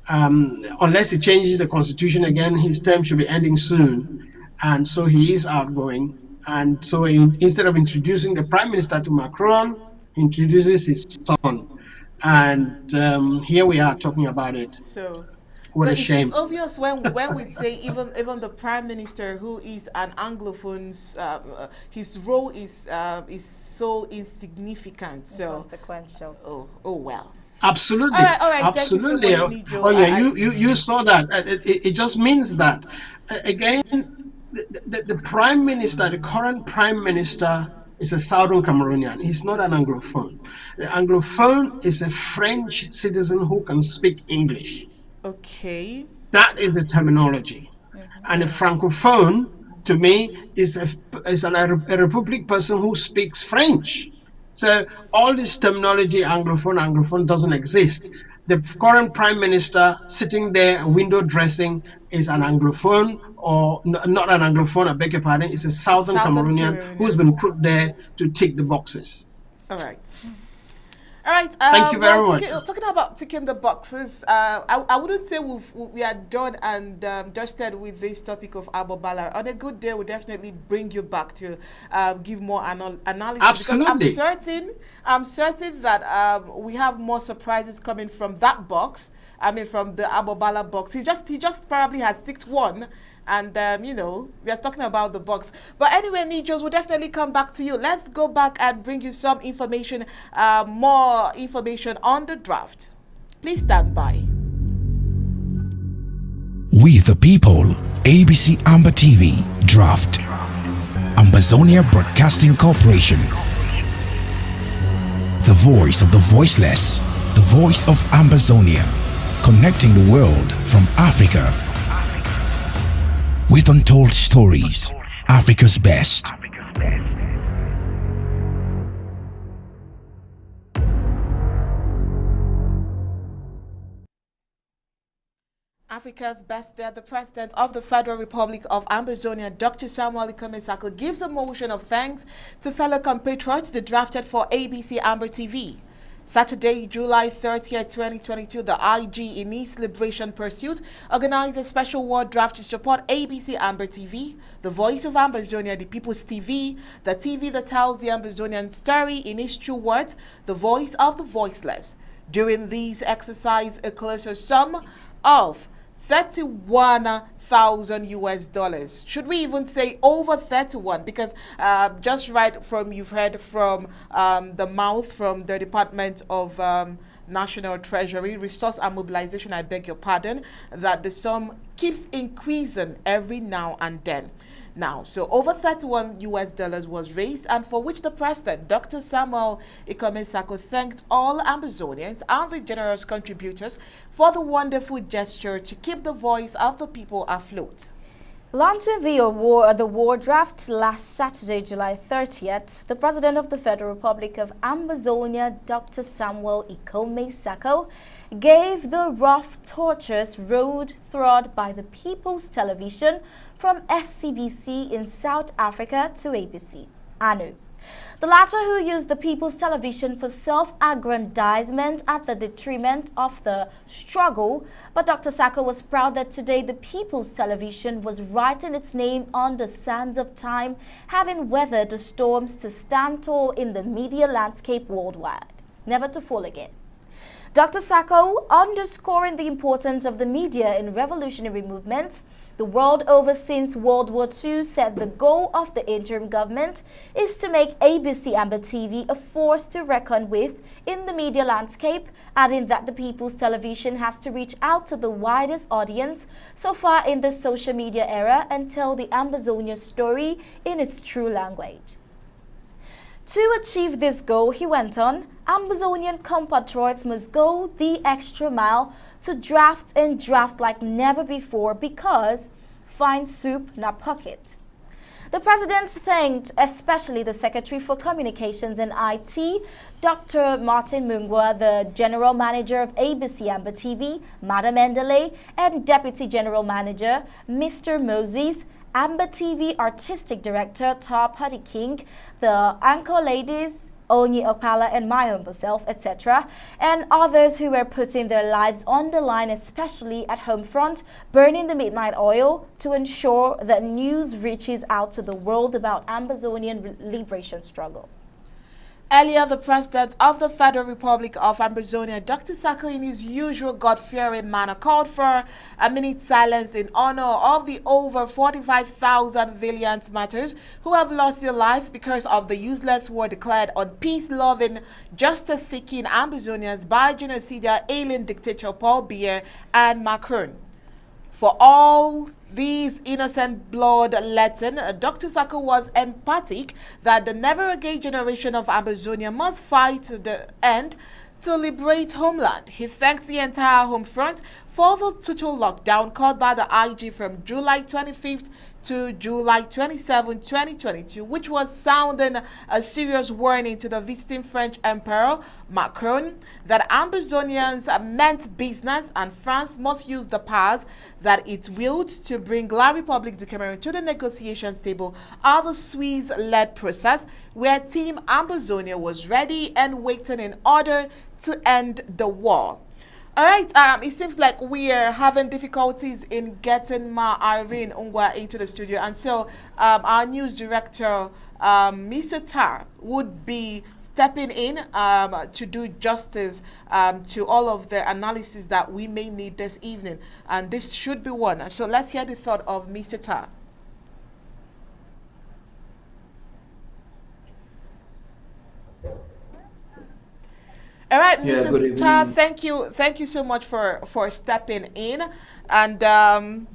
unless he changes the constitution again, his term should be ending soon. And so he is outgoing. And so instead of introducing the prime minister to Macron, he introduces his son. And here we are talking about it. What a shame. It's obvious when we say even the prime minister, who is an Anglophone, his role is so insignificant, so consequential. Oh well. Absolutely. All right. Absolutely. Thank you so much, Oh yeah, you saw that. It just means that again, the prime minister, the current prime minister, is a Southern Cameroonian. He's not an Anglophone. The Anglophone is a French citizen who can speak English. Okay. That is a terminology. And a Francophone, to me, is a Republic person who speaks French. So all this terminology, Anglophone doesn't exist. The current prime minister sitting there window dressing is an Anglophone, or not an Anglophone, I beg your pardon, it's a Southern Cameroonian who's been put there to tick the boxes. All right. Thank you very much. Talking about ticking the boxes, I wouldn't say we are done and dusted with this topic of Amba. On a good day, we'll definitely bring you back to give more analysis. Absolutely. Because I'm certain that we have more surprises coming from that box. I mean, from the Amba box. He just probably has ticked one. And, we are talking about the box. But anyway, Nijos, we'll definitely come back to you. Let's go back and bring you some information, more information on the draft. Please stand by. We the people, ABC Amba TV, Draft. Ambazonia Broadcasting Corporation. The voice of the voiceless. The voice of Ambazonia. Connecting the world from Africa. With untold stories, Africa's best. Africa's best there, the President of the Federal Republic of Ambazonia, Dr. Samuel Ikome-Sako, gives a motion of thanks to fellow compatriots that drafted for ABC Amba TV. Saturday, July 30th, 2022, the IG in East Liberation Pursuit organized a special ward draft to support ABC Amba TV, the voice of Ambazonia, the People's TV, the TV that tells the Ambazonian story in its true words, the voice of the voiceless. During these exercise, a closer sum of $31,000. Should we even say over 31? Because just right from you've heard from the mouth from the Department of National Treasury, Resource and Mobilization, I beg your pardon, that the sum keeps increasing every now and then. Now, so over $31 was raised, and for which the President, Dr. Samuel Ikome-Sako, thanked all Ambazonians and the generous contributors for the wonderful gesture to keep the voice of the people afloat. Launching the war draft last Saturday, July 30th, the President of the Federal Republic of Ambazonia, Dr. Samuel Ikome-Sako, gave the rough, torturous road trod by the People's Television from SCBC in South Africa to ABC, ANU. The latter, who used the People's Television for self-aggrandizement at the detriment of the struggle. But Dr. Sako was proud that today the People's Television was writing its name on the sands of time, having weathered the storms to stand tall in the media landscape worldwide, never to fall again. Dr. Sacco, underscoring the importance of the media in revolutionary movements the world over since World War II, said the goal of the interim government is to make ABC Amba TV a force to reckon with in the media landscape, adding that the People's Television has to reach out to the widest audience so far in the social media era and tell the Ambazonia story in its true language. To achieve this goal, he went on, Ambazonian compatriots must go the extra mile to draft and draft like never before because find soup na pocket. The president thanked especially the Secretary for Communications and IT, Dr. Martin Mungwa, the General Manager of ABC Amba TV, Madam Endele, and Deputy General Manager, Mr. Moses, Amba TV Artistic Director Tar Putty King, the anchor ladies Onyi Okpala and my humble self, etc., and others who were putting their lives on the line, especially at home front, burning the midnight oil to ensure that news reaches out to the world about Ambazonian liberation struggle. Earlier, the President of the Federal Republic of Ambazonia, Dr. Sacco, in his usual God-fearing manner, called for a minute silence in honor of the over 45,000 valiant martyrs who have lost their lives because of the useless war declared on peace-loving, justice-seeking Ambazonians by genocidal alien dictator Paul Biya and Macron. For all these innocent blood letting, Dr. Sacco was emphatic that the never-again generation of Ambazonia must fight to the end to liberate homeland. He thanked the entire home front for the total lockdown called by the IG from July 25th to July 27, 2022, which was sounding a serious warning to the visiting French Emperor Macron that Ambazonians meant business and France must use the powers that it wields to bring La République du Cameroun to the negotiations table of the Swiss-led process where Team Ambazonia was ready and waiting in order to end the war. All right, it seems like we are having difficulties in getting Ma Irene Ungwa into the studio, and so our news director, Mr. Tar, would be stepping in to do justice to all of the analysis that we may need this evening, and this should be one. So let's hear the thought of Mr. Tar. All right, Yeah, good Mr. Tar, evening. thank you so much for stepping in. And Yeah.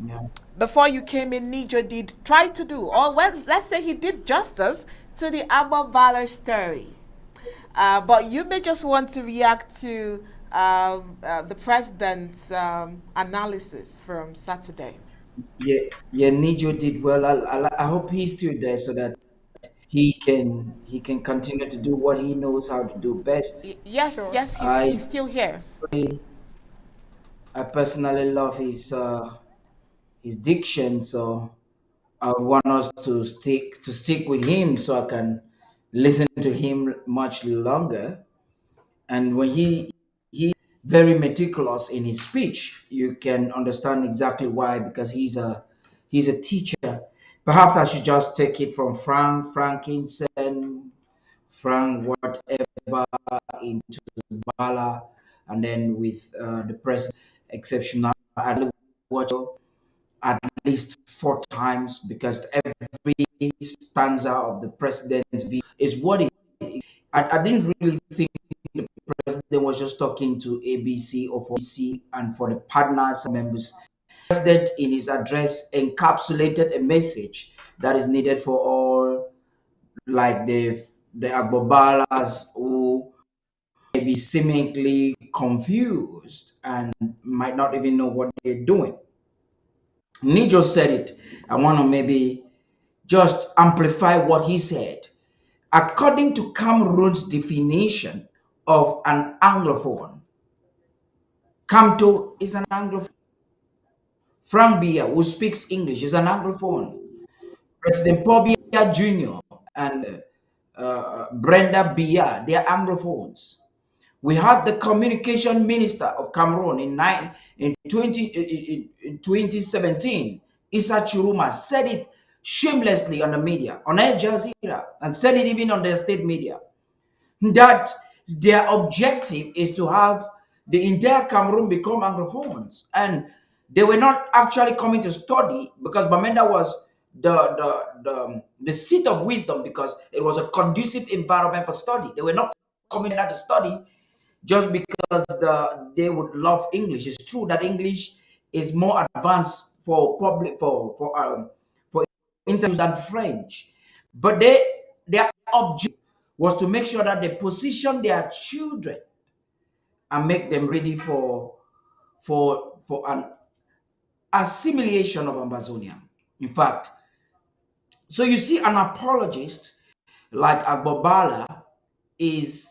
before you came in, Nijo did try to do, or well, let's say he did justice to the Amba Valor story. But you may just want to react to the president's analysis from Saturday. Yeah, yeah, Nijo did well. I hope he's still there so that he can continue to do what he knows how to do best. Yes, Sure. yes, I he's still here. I personally love his diction, so I would want us to stick with him so I can listen to him much longer. And when he very meticulous in his speech, you can understand exactly why, because he's a teacher. Perhaps I should just take it from Frankinson, Frank whatever into Bala, and then with the press exceptional. I watch at least 4 times because every stanza of the president's view is what it. I didn't really think the president was just talking to ABC or for BC and for the partners and members. The president in his address encapsulated a message that is needed for all, like the Agbobalas who may be seemingly confused and might not even know what they're doing. Nijo said it. I want to maybe just amplify what he said. According to Cameroon's definition of an Anglophone, Kamto is an Anglophone. Frank Biya, who speaks English, is an Anglophone. President Paul Biya Jr. and Brenda Biya, they are Anglophones. We had the communication minister of Cameroon in 2017, Issa Chiruma, said it shamelessly on the media, on Al Jazeera, and said it even on their state media, that their objective is to have the entire Cameroon become Anglophones. And they were not actually coming to study because Bamenda was the seat of wisdom because it was a conducive environment for study. They were not coming there to study just because they would love English. It's true that English is more advanced for public for interviews than French, but their objective was to make sure that they position their children and make them ready for an assimilation of Ambazonia. In fact, so you see, an apologist like Agbobala is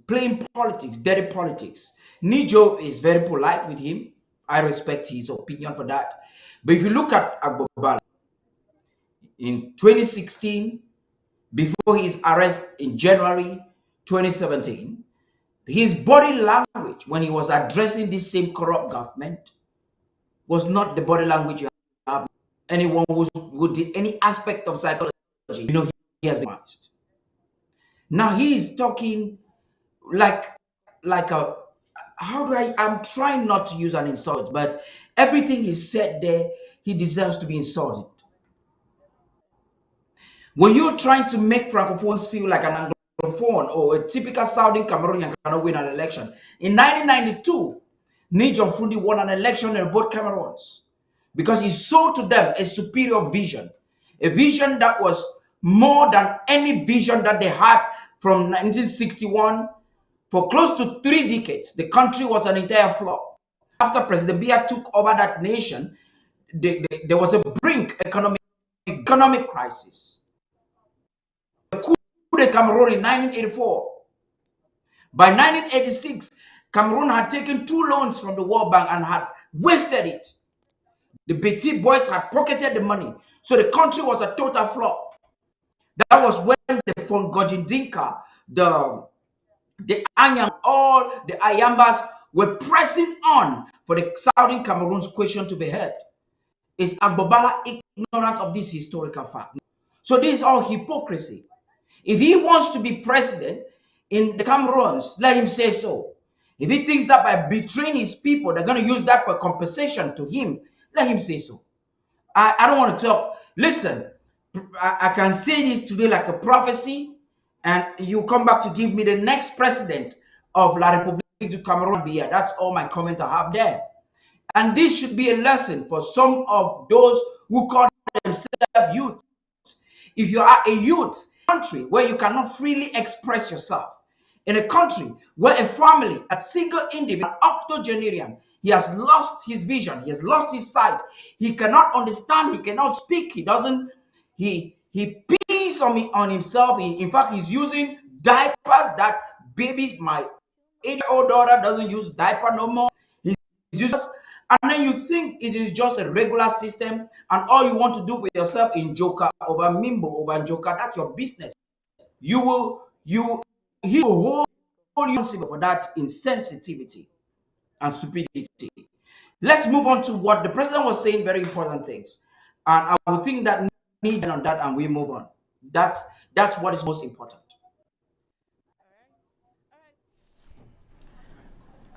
playing politics, dirty politics. Nijo is very polite with him. I respect his opinion for that. But if you look at Agbobala in 2016, before his arrest in January 2017, his body language when he was addressing this same corrupt government was not the body language you have. Anyone who did any aspect of psychology, he has been asked. Now he is talking like a, I'm trying not to use an insult, but everything he said there, he deserves to be insulted. When you're trying to make Francophones feel like an Anglophone or a typical Southern Cameroonian cannot win an election. In 1992, Nijon Fundi won an election in both Cameroons because he sold to them a superior vision, a vision that was more than any vision that they had from 1961. For close to 3 decades, the country was an entire flop. After President Biya took over that nation, there was a brink economic crisis. The coup de Cameroon in 1984. By 1986, Cameroon had taken 2 loans from the World Bank and had wasted it. The Betty boys had pocketed the money. So the country was a total flop. That was when the Fongojin Dinka, the Anyang, all the Ayambas were pressing on for the Southern Cameroon's question to be heard. Is Agbobala ignorant of this historical fact? So this is all hypocrisy. If he wants to be president in the Cameroons, let him say so. If he thinks that by betraying his people, they're going to use that for compensation to him, let him say so. I don't want to talk. Listen, I can say this today like a prophecy, and you come back to give me the next president of La République du Cameroun. That's all my comment I have there. And this should be a lesson for some of those who call themselves youth. If you are a youth, country where you cannot freely express yourself, in a country where a family, a single individual, an octogenarian, he has lost his vision, he has lost his sight, he cannot understand, he cannot speak, he pees on himself. In fact, he's using diapers that babies, my 8-year-old daughter doesn't use diaper no more. He's using, and then you think it is just a regular system, and all you want to do for yourself in Joka over Mimbo over Joka, that's your business. He will hold you for that insensitivity and stupidity. Let's move on to what the president was saying, very important things. And I would think that need on that and we move on. That's what is most important.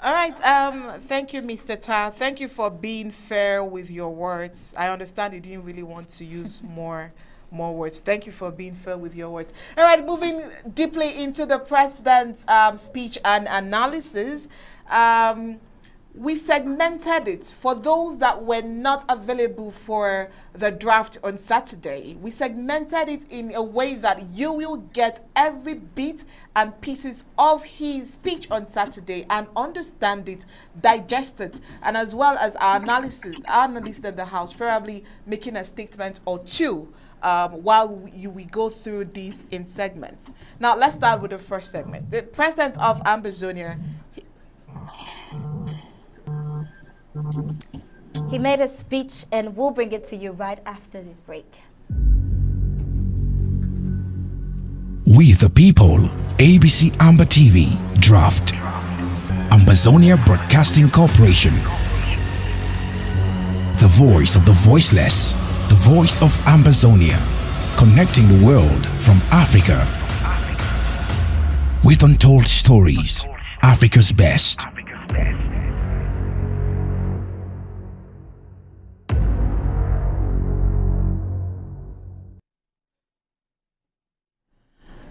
All right. Thank you, Mr. Ta. Thank you for being fair with your words. I understand you didn't really want to use more words. Thank you for being fair with your words. All right, moving deeply into the president's speech and analysis. We segmented it for those that were not available for the draft on Saturday. We segmented it in a way that you will get every bit and pieces of his speech on Saturday and understand it, digest it, and as well as our analyst in the House probably making a statement or two while we go through these in segments. Now, let's start with the first segment. The president of Ambazonia, he made a speech, and we'll bring it to you right after this break. We the people, ABC Amba TV, draft. Ambazonia Broadcasting Corporation. The voice of the voiceless, the voice of Ambazonia, connecting the world from Africa. with untold stories, Africa's best.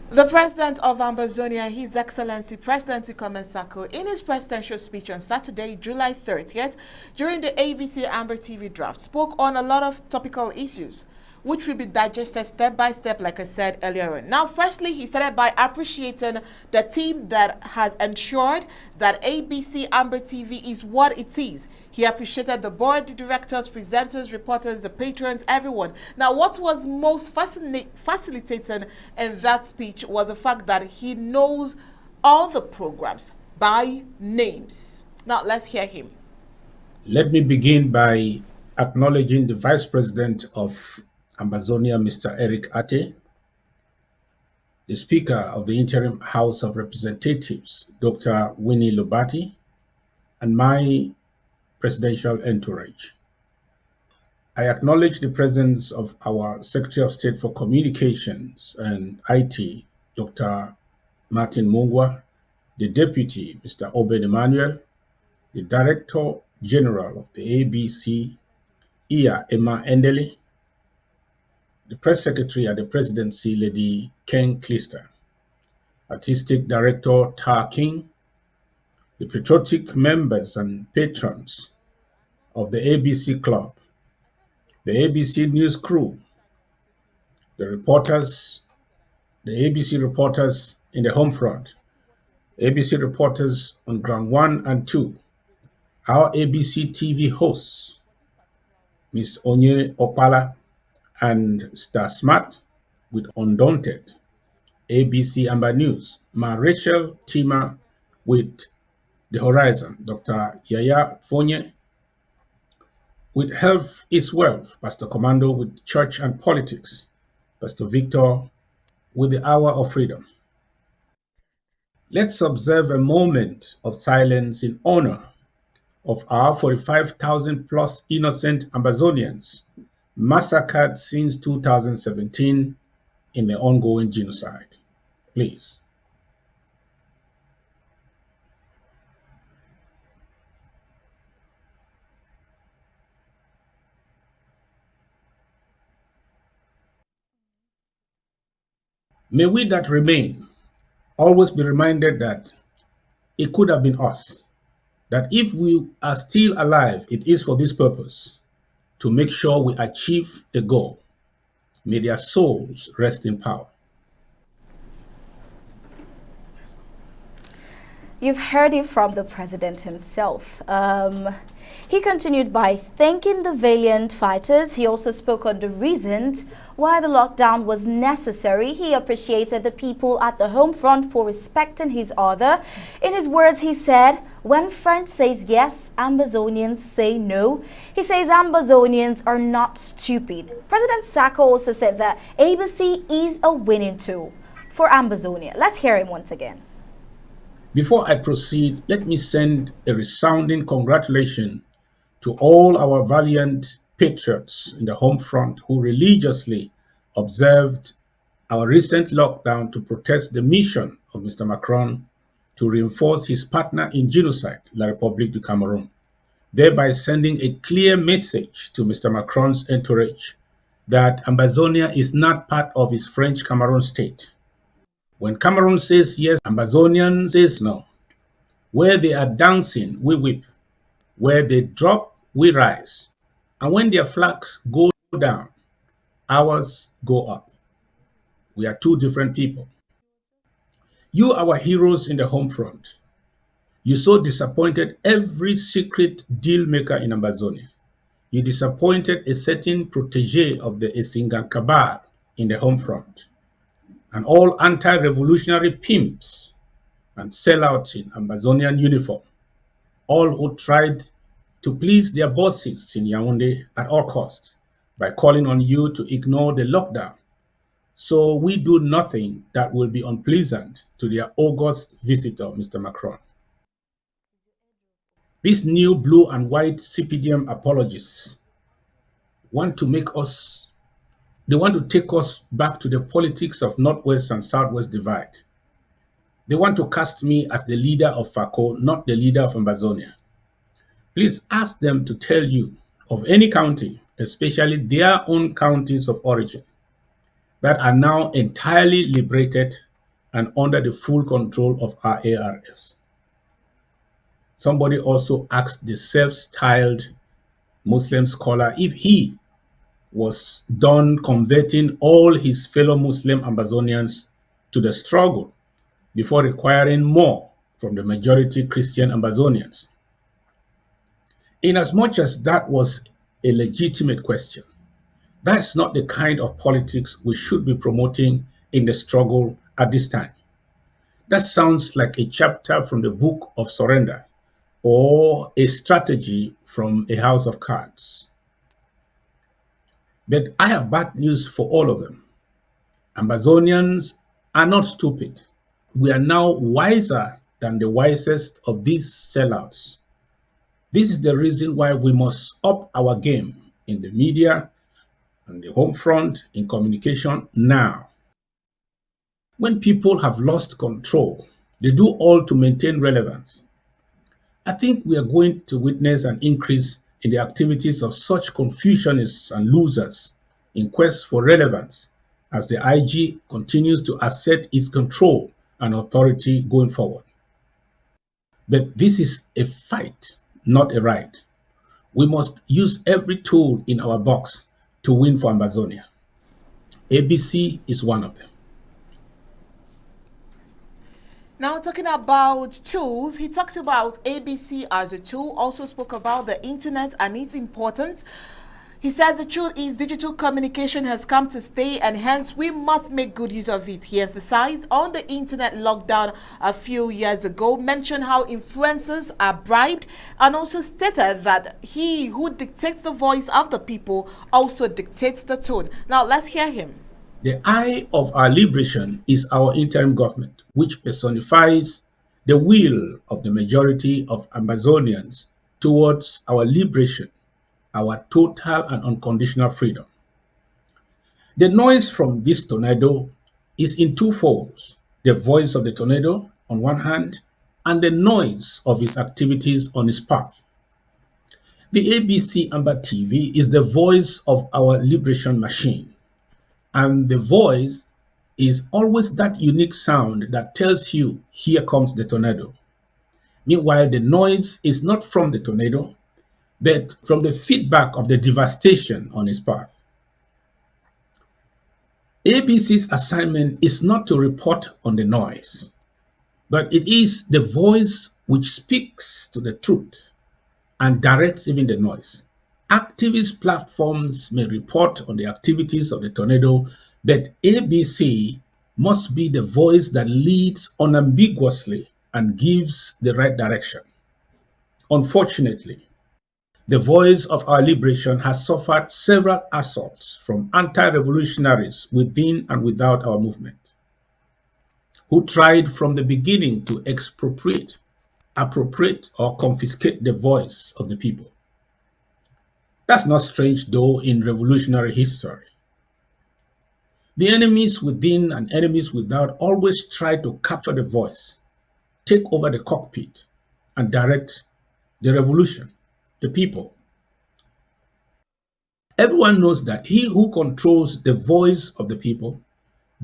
The President of Ambazonia, His Excellency President Ikome Sako, in his presidential speech on Saturday, July 30th, during the ABC Amber TV draft, spoke on a lot of topical issues, which will be digested step by step, like I said earlier on. Now, firstly, he started by appreciating the team that has ensured that ABC Amber TV is what it is. He appreciated the board, the directors, presenters, reporters, the patrons, everyone. Now, what was most facilitating in that speech was the fact that he knows all the programs by names. Now, let's hear him. Let me begin by acknowledging the Vice President of Ambazonia, Mr. Eric Ate, the Speaker of the Interim House of Representatives, Dr. Winnie Lobati, and my presidential entourage. I acknowledge the presence of our Secretary of State for Communications and IT, Dr. Martin Mungwa, the Deputy, Mr. Obed Emmanuel, the Director General of the ABC, Iya Emma Endeli, the Press Secretary at the Presidency, Lady Ken Clister, Artistic Director Tar King, the patriotic members and patrons of the ABC Club, the ABC News crew, the reporters, the ABC reporters in the home front, ABC reporters on ground 1 and 2, our ABC TV hosts, Miss Onye Opala and Star Smart with Undaunted, ABC Amber News, Ma Rachel Tima with The Horizon, Dr. Yaya Fonye with Health is Wealth, Pastor Commando with Church and Politics, Pastor Victor with The Hour of Freedom. Let's observe a moment of silence in honor of our 45,000 plus innocent Ambazonians massacred since 2017 in the ongoing genocide. Please. May we that remain always be reminded that it could have been us, that if we are still alive, it is for this purpose, to make sure we achieve the goal. May their souls rest in power. You've heard it from the president himself. He continued by thanking the valiant fighters. He also spoke on the reasons why the lockdown was necessary. He appreciated the people at the home front for respecting his order. In his words, he said, when France says yes, Ambazonians say no. He says Ambazonians are not stupid. President Sako also said that ABC is a winning tool for Ambazonia. Let's hear him once again. Before I proceed, let me send a resounding congratulations to all our valiant patriots in the home front who religiously observed our recent lockdown to protest the mission of Mr. Macron to reinforce his partner in genocide, La République du Cameroon, thereby sending a clear message to Mr. Macron's entourage that Ambazonia is not part of his French Cameroon state. When Cameroon says yes, Ambazonian says no. Where they are dancing, we weep. Where they drop, we rise. And when their flags go down, ours go up. We are two different people. You are our heroes in the home front. You so disappointed every secret deal maker in Ambazonia. You disappointed a certain protege of the Esingan cabal in the home front, and all anti-revolutionary pimps and sellouts in Ambazonian uniform, all who tried to please their bosses in Yaoundé at all costs by calling on you to ignore the lockdown, so we do nothing that will be unpleasant to their august visitor, Mr. Macron. These new blue and white CPDM apologists want to make us They want to take us back to the politics of Northwest and Southwest divide. They want to cast me as the leader of FACO, not the leader of Ambazonia. Please ask them to tell you of any county, especially their own counties of origin, that are now entirely liberated and under the full control of our ARFs. Somebody also asked the self-styled Muslim scholar if he was done converting all his fellow Muslim Ambazonians to the struggle before requiring more from the majority Christian Ambazonians. Inasmuch as that was a legitimate question, that's not the kind of politics we should be promoting in the struggle at this time. That sounds like a chapter from the Book of Surrender or a strategy from a house of cards. But I have bad news for all of them. Ambazonians are not stupid. We are now wiser than the wisest of these sellouts. This is the reason why we must up our game in the media, on the home front, in communication now. When people have lost control, they do all to maintain relevance. I think we are going to witness an increase in the activities of such confusionists and losers in quest for relevance as the IG continues to assert its control and authority going forward. But this is a fight, not a ride. We must use every tool in our box to win for Ambazonia. ABC is one of them. Now, talking about tools, he talked about ABC as a tool, also spoke about the internet and its importance. He says the truth is digital communication has come to stay and hence we must make good use of it. He emphasized on the internet lockdown a few years ago, mentioned how influencers are bribed, and also stated that he who dictates the voice of the people also dictates the tone. Now, let's hear him. The eye of our liberation is our interim government, which personifies the will of the majority of Ambazonians towards our liberation, our total and unconditional freedom. The noise from this tornado is in two folds: the voice of the tornado on one hand, and the noise of its activities on its path. The ABC Amba TV is the voice of our liberation machine. And the voice is always that unique sound that tells you, here comes the tornado. Meanwhile, the noise is not from the tornado, but from the feedback of the devastation on its path. ABC's assignment is not to report on the noise, but it is the voice which speaks to the truth and directs even the noise. Activist platforms may report on the activities of the tornado, but ABC must be the voice that leads unambiguously and gives the right direction. Unfortunately, the voice of our liberation has suffered several assaults from anti-revolutionaries within and without our movement, who tried from the beginning to expropriate, appropriate, or confiscate the voice of the people. That's not strange, though, in revolutionary history. The enemies within and enemies without always try to capture the voice, take over the cockpit, and direct the revolution, the people. Everyone knows that he who controls the voice of the people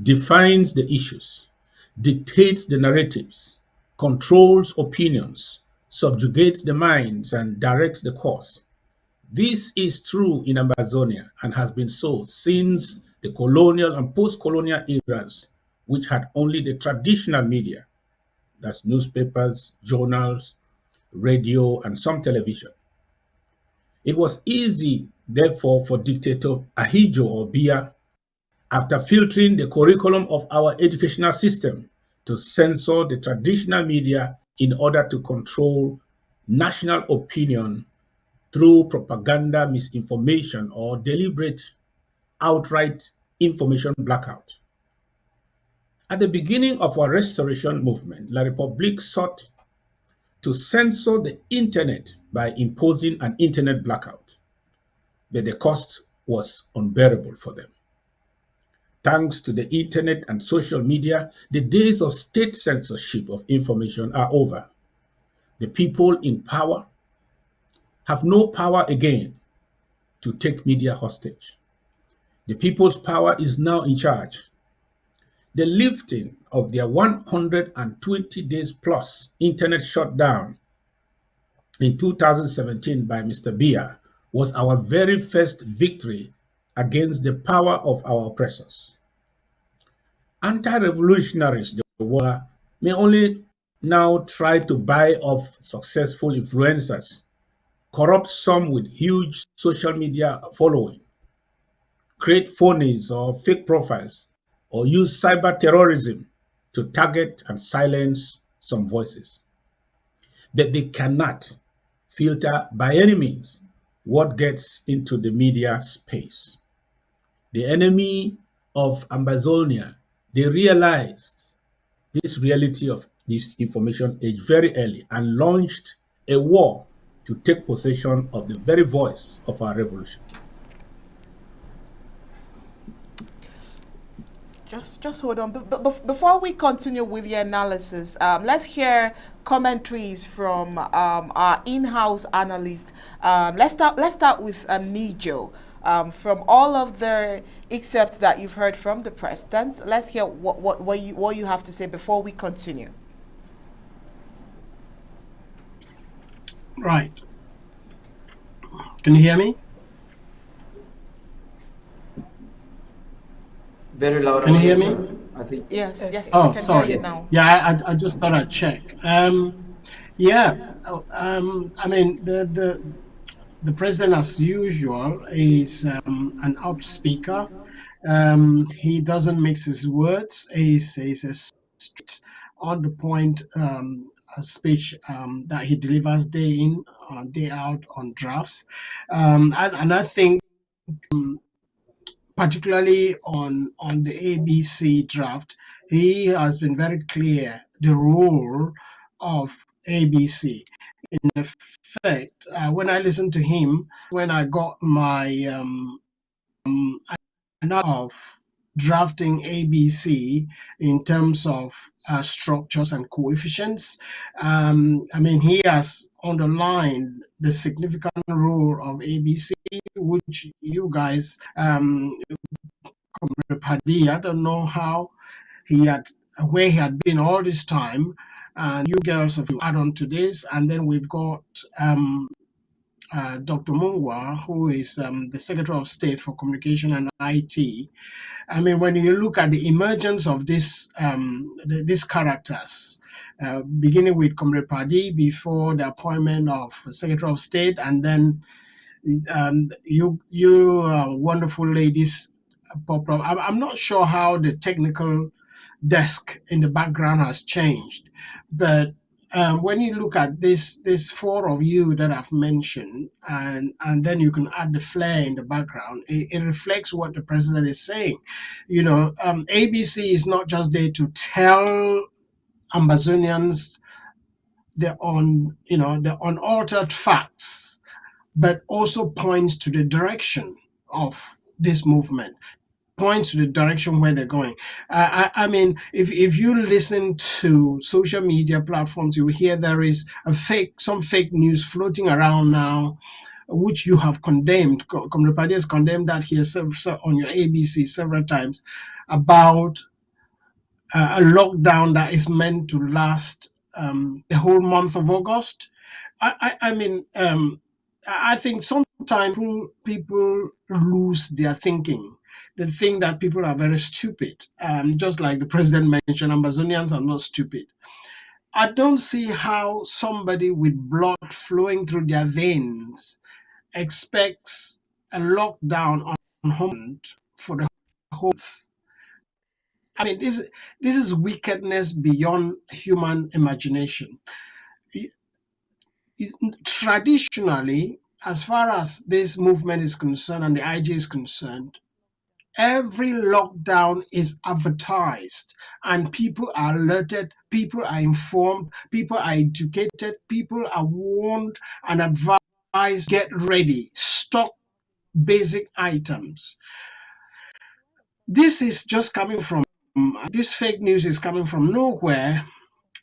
defines the issues, dictates the narratives, controls opinions, subjugates the minds, and directs the course. This is true in Ambazonia and has been so since the colonial and post-colonial eras, which had only the traditional media, that's newspapers, journals, radio, and some television. It was easy, therefore, for dictator Ahijo or Biya, after filtering the curriculum of our educational system, to censor the traditional media in order to control national opinion through propaganda, misinformation, or deliberate, outright information blackout. At the beginning of our restoration movement, La République sought to censor the internet by imposing an internet blackout, but the cost was unbearable for them. Thanks to the internet and social media, the days of state censorship of information are over. The people in power have no power again to take media hostage. The people's power is now in charge. The lifting of their 120 days plus internet shutdown in 2017 by Mr. Biya was our very first victory against the power of our oppressors. Anti-revolutionaries, the world, may only now try to buy off successful influencers, corrupt some with huge social media following, create phonies or fake profiles, or use cyber terrorism to target and silence some voices. But they cannot filter by any means what gets into the media space. The enemy of Amazonia, they realized this reality of this information age very early and launched a war to take possession of the very voice of our revolution. Just hold on. Before we continue with the analysis, let's hear commentaries from our in-house analyst. Let's start with Nijo. From all of the excerpts that you've heard from the president, let's hear what you have to say before we continue. Right. Can you hear me? Very loud. Can you hear me? I think. Yes, we Oh, can sorry. hear you now. Yeah, I just thought I'd check. Yeah. I mean, the president, as usual, is an out speaker. He doesn't mix his words. He's a straight on the point speech that he delivers day in, day out on drafts. And I think particularly on the ABC draft, he has been very clear the role of ABC. In effect, when I listened to him, when I got my of drafting ABC in terms of structures and coefficients. I mean, he has underlined the significant role of ABC, which you guys, Paddy, I don't know how where he had been all this time, and you girls have add on to this, and then we've got Dr. Mungwa, who is the Secretary of State for Communication and IT. I mean, when you look at the emergence of these characters, beginning with Comrade Padi before the appointment of Secretary of State, and then you wonderful ladies pop up. I'm not sure how the technical desk in the background has changed, but when you look at this four of you that I've mentioned, and then you can add the flair in the background, it reflects what the president is saying. You know, ABC is not just there to tell Ambazonians the unaltered facts, but also points to the direction of this movement, points to the direction where they're going. I mean, if you listen to social media platforms, you hear there is some fake news floating around now, which you have condemned. Comrade Padi has condemned that here on your ABC several times, about a lockdown that is meant to last the whole month of August. I mean, I think sometimes people lose their thinking. They think that people are very stupid. Just like the president mentioned, Amazonians are not stupid. I don't see how somebody with blood flowing through their veins expects a lockdown on home for the whole month. I mean, this is wickedness beyond human imagination. Traditionally, as far as this movement is concerned and the IG is concerned, every lockdown is advertised and people are alerted, people are informed, people are educated, people are warned and advised, get ready, stock basic items. this is just coming from this fake news is coming from nowhere,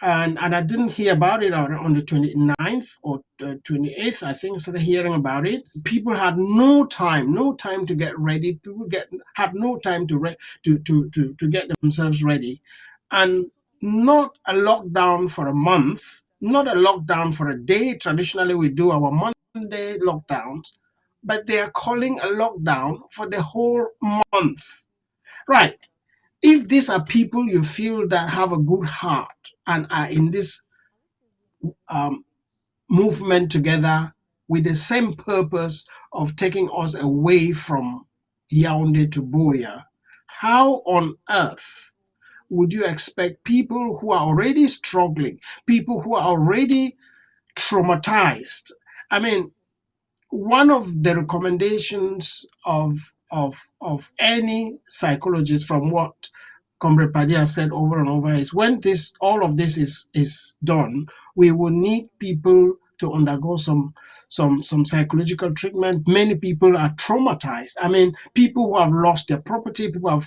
and I didn't hear about it on the 29th or 28th. I think I started hearing about it. People had no time to get ready. People had no time to get themselves ready, and not a lockdown for a month, not a lockdown for a day. Traditionally, we do our Monday lockdowns, but they are calling a lockdown for the whole month. Right. If these are people you feel that have a good heart and are in this um, movement together with the same purpose of taking us away from Yaoundé to Buea, how on earth would you expect people who are already struggling, people who are already traumatized? I mean, one of the recommendations of any psychologist, from what Comrade Padilla said over and over, is when this all of this is done, we will need people to undergo some psychological treatment. Many people are traumatized. I mean, people who have lost their property, people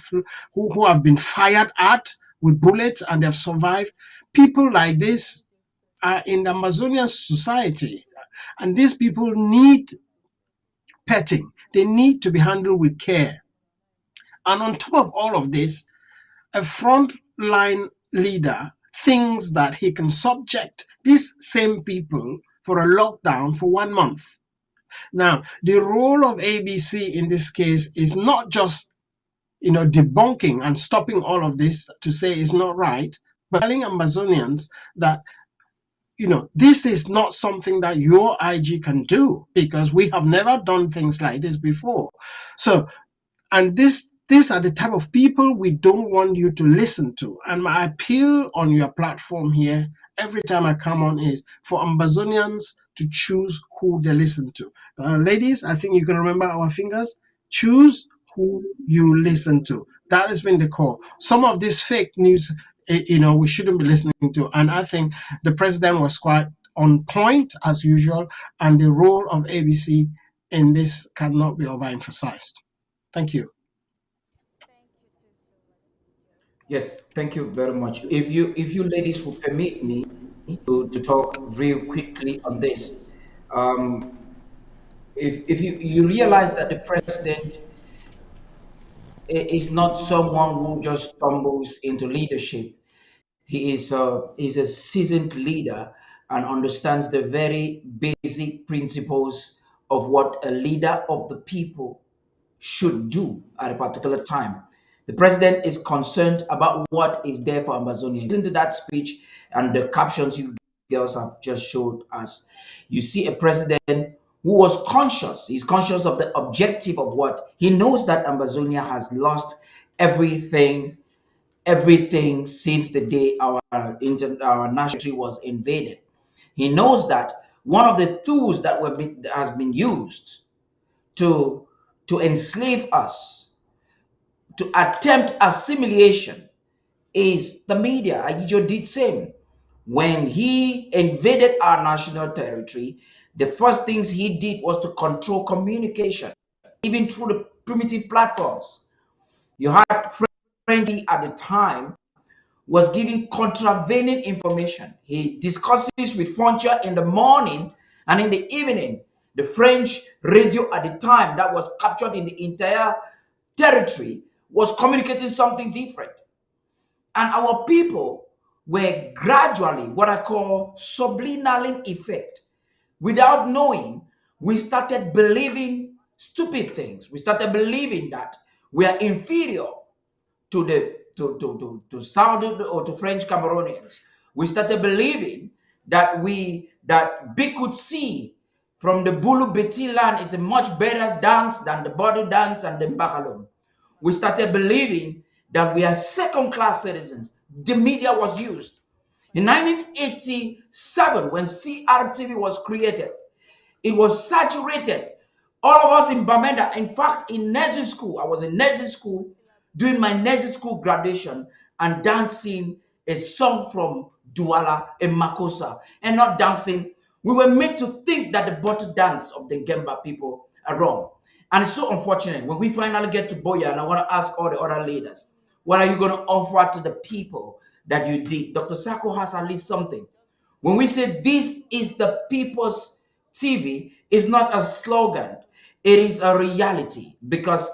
who have been fired at with bullets and they've survived. People like this are in the Amazonian society, and these people need petting. They need to be handled with care. And on top of all of this, a frontline leader thinks that he can subject these same people for a lockdown for 1 month. Now, the role of ABC in this case is not just debunking and stopping all of this to say it's not right, but telling Amazonians that this is not something that your IG can do because we have never done things like this before. So, and these are the type of people we don't want you to listen to. And my appeal on your platform here every time I come on is for Amazonians to choose who they listen to. Ladies, I think you can remember our fingers. Choose who you listen to. That has been the call. Some of this fake news, we shouldn't be listening to. And I think the president was quite on point as usual. And the role of ABC in this cannot be overemphasized. Thank you. Yeah, thank you very much. If you ladies will permit me to talk real quickly on this, um, if you realize that the president is not someone who just stumbles into leadership. He's a seasoned leader and understands the very basic principles of what a leader of the people should do at a particular time. The president is concerned about what is there for Amazonia. Listen to that speech and the captions you girls have just showed us. You see a president who was conscious. He's conscious of the objective of what he knows that Amazonia has lost everything, everything since the day our national was invaded. He knows that one of the tools that has been used to to enslave us, to attempt assimilation, is the media. Agijo did same. When he invaded our national territory, the first things he did was to control communication, even through the primitive platforms. You had Friendly at the time was giving contravening information. He discusses with Frontier in the morning and in the evening. The French radio at the time that was captured in the entire territory was communicating something different. And our people were gradually what I call subliminal effect. Without knowing, we started believing stupid things. We started believing that we are inferior to the to Saudi or to French Cameroonians. We started believing that Bikut C from the Bulu Beti land is a much better dance than the body dance and the Mbakalum. We started believing that we are second-class citizens. The media was used. In 1987, when CRTV was created, it was saturated. All of us in Bamenda, in fact, in nursing school, I was in nursing school doing my nursing school graduation and dancing a song from Douala and Makosa and not dancing. We were made to think that the bottle dance of the Gemba people are wrong. And it's so unfortunate when we finally get to Boya, and I want to ask all the other leaders, what are you going to offer to the people that you did? Dr. Sacco has at least something. When we say this is the people's TV, it's not a slogan, it is a reality. Because,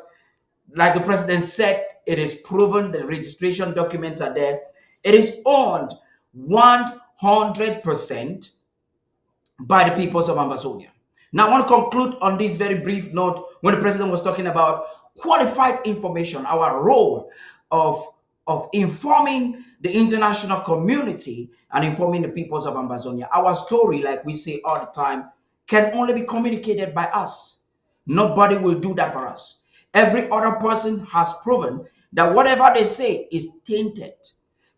like the president said, it is proven, the registration documents are there. It is owned 100% by the peoples of Ambazonia. Now, I want to conclude on this very brief note when the president was talking about qualified information, our role of informing the international community and informing the peoples of Ambazonia. Our story, like we say all the time, can only be communicated by us. Nobody will do that for us. Every other person has proven that whatever they say is tainted.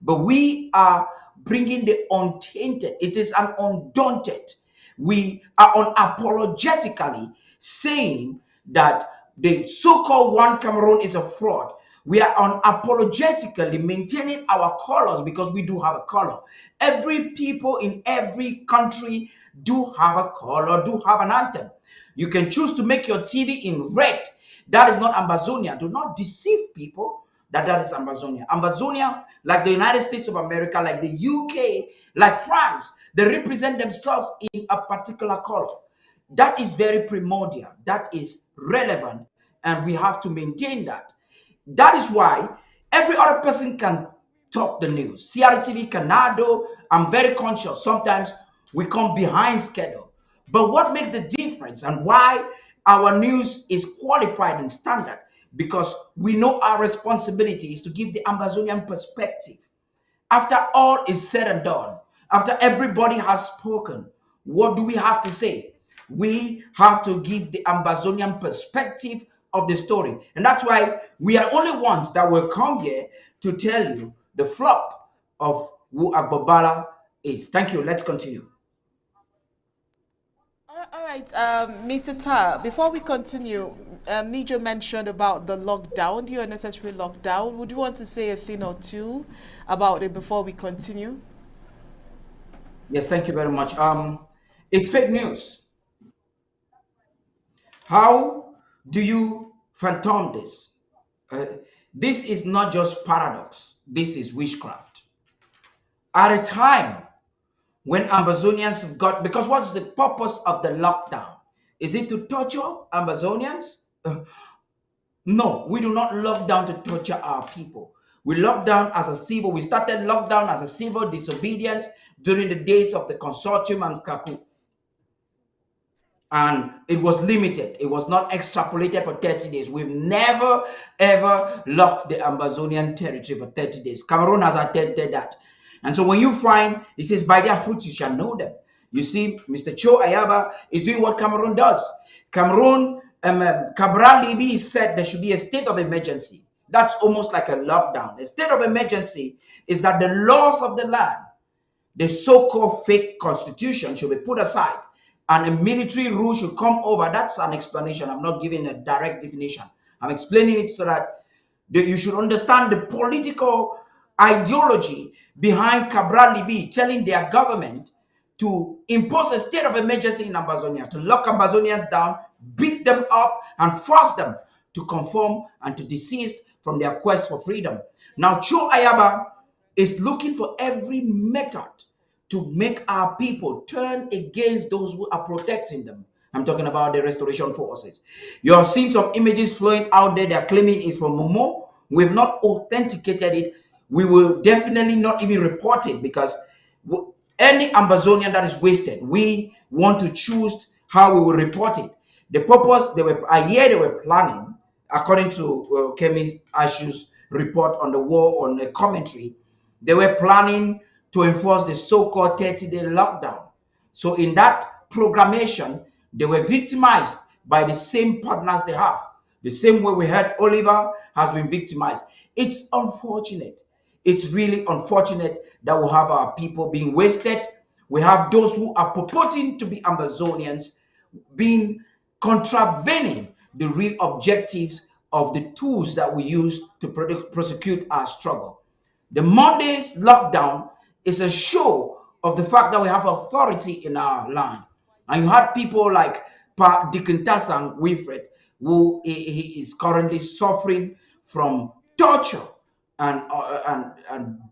But we are bringing the untainted. It is an undaunted. We are unapologetically saying that the so-called One Cameroon is a fraud. We are unapologetically maintaining our colors because we do have a color. Every people in every country do have a color, do have an anthem. You can choose to make your TV in red. That is not Ambazonia. Do not deceive people that is Ambazonia. Ambazonia, like the United States of America, like the UK, like France, they represent themselves in a particular color. That is very primordial. That is relevant, and we have to maintain that. That is why every other person can talk the news. CRTV, Canado, I'm very conscious. Sometimes we come behind schedule. But what makes the difference and why our news is qualified and standard? Because we know our responsibility is to give the Amazonian perspective. After all is said and done, after everybody has spoken, what do we have to say? We have to give the Amazonian perspective of the story. And that's why we are only ones that will come here to tell you the flop of who Agbabala is. Thank you. Let's continue. All right, Mr. Ta, before we continue, Nijo mentioned about the lockdown, the unnecessary lockdown. Would you want to say a thing or two about it before we continue? Yes, thank you very much. It's fake news. How do you phantom this? Uh, this is not just paradox. This is witchcraft. At a time when Amazonians have got, because what's the purpose of the lockdown? Is it to torture Amazonians? No, we do not lock down to torture our people. We lock down as a civil. We started lockdown as a civil disobedience during the days of the consortium and Skaku. And it was limited. It was not extrapolated for 30 days. We've never, ever locked the Amazonian territory for 30 days. Cameroon has attempted that. And so when you find, it says, by their fruits you shall know them. You see, Mr. Cho Ayaba is doing what Cameroon does. Cameroon, Cabral Libi said there should be a state of emergency. That's almost like a lockdown. A state of emergency is that the laws of the land, the so-called fake constitution, should be put aside and a military rule should come over. That's an explanation. I'm not giving a direct definition. I'm explaining it so that you should understand the political ideology behind Cabral Libi telling their government to impose a state of emergency in Ambazonia, to lock Ambazonians down, beat them up, and force them to conform and to desist from their quest for freedom. Now, Cho Ayaba is looking for every method to make our people turn against those who are protecting them. I'm talking about the restoration forces. You're seeing some images flowing out there. They're claiming it's from Momo. We've not authenticated it. We will definitely not even report it because any Ambazonian that is wasted, we want to choose how we will report it. The purpose, they were planning, according to Kemi's Ashu's report on the war on the commentary, they were planning to enforce the so-called 30-day lockdown. So in that programmation, they were victimized by the same partners they have. The same way we heard Oliver has been victimized. It's unfortunate. It's really unfortunate that we have our people being wasted. We have those who are purporting to be Amazonians being contravening the real objectives of the tools that we use to prosecute our struggle. The Monday's lockdown is a show of the fact that we have authority in our land. And you had people like Pa Dikintasang Wilfred who he is currently suffering from torture and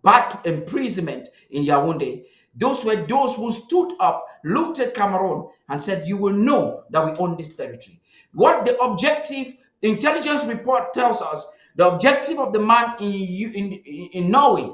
bad imprisonment in Yaoundé. Those were those who stood up, looked at Cameroon, and said, "You will know that we own this territory." What the objective intelligence report tells us, the objective of the man in Norway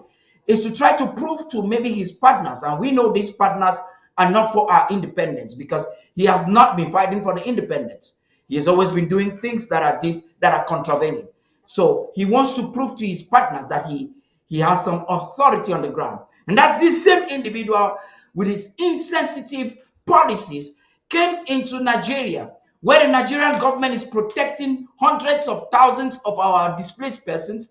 is to try to prove to maybe his partners, and we know these partners are not for our independence because he has not been fighting for the independence. He has always been doing things that are deep, that are contravening. So he wants to prove to his partners that he has some authority on the ground. And that's this same individual with his insensitive policies came into Nigeria, where the Nigerian government is protecting hundreds of thousands of our displaced persons,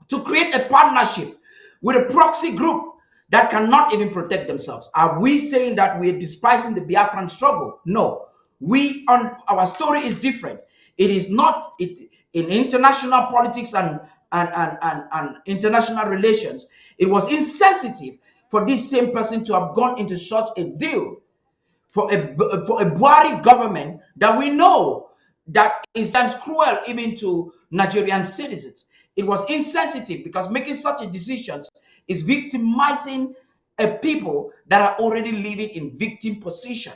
to create a partnership with a proxy group that cannot even protect themselves. Are we saying that we're despising the Biafran struggle? No. Our story is different. It is not in international politics and international relations. It was insensitive for this same person to have gone into such a deal for a Buhari government that we know that is cruel even to Nigerian citizens. It was insensitive because making such a decision is victimizing a people that are already living in victim position.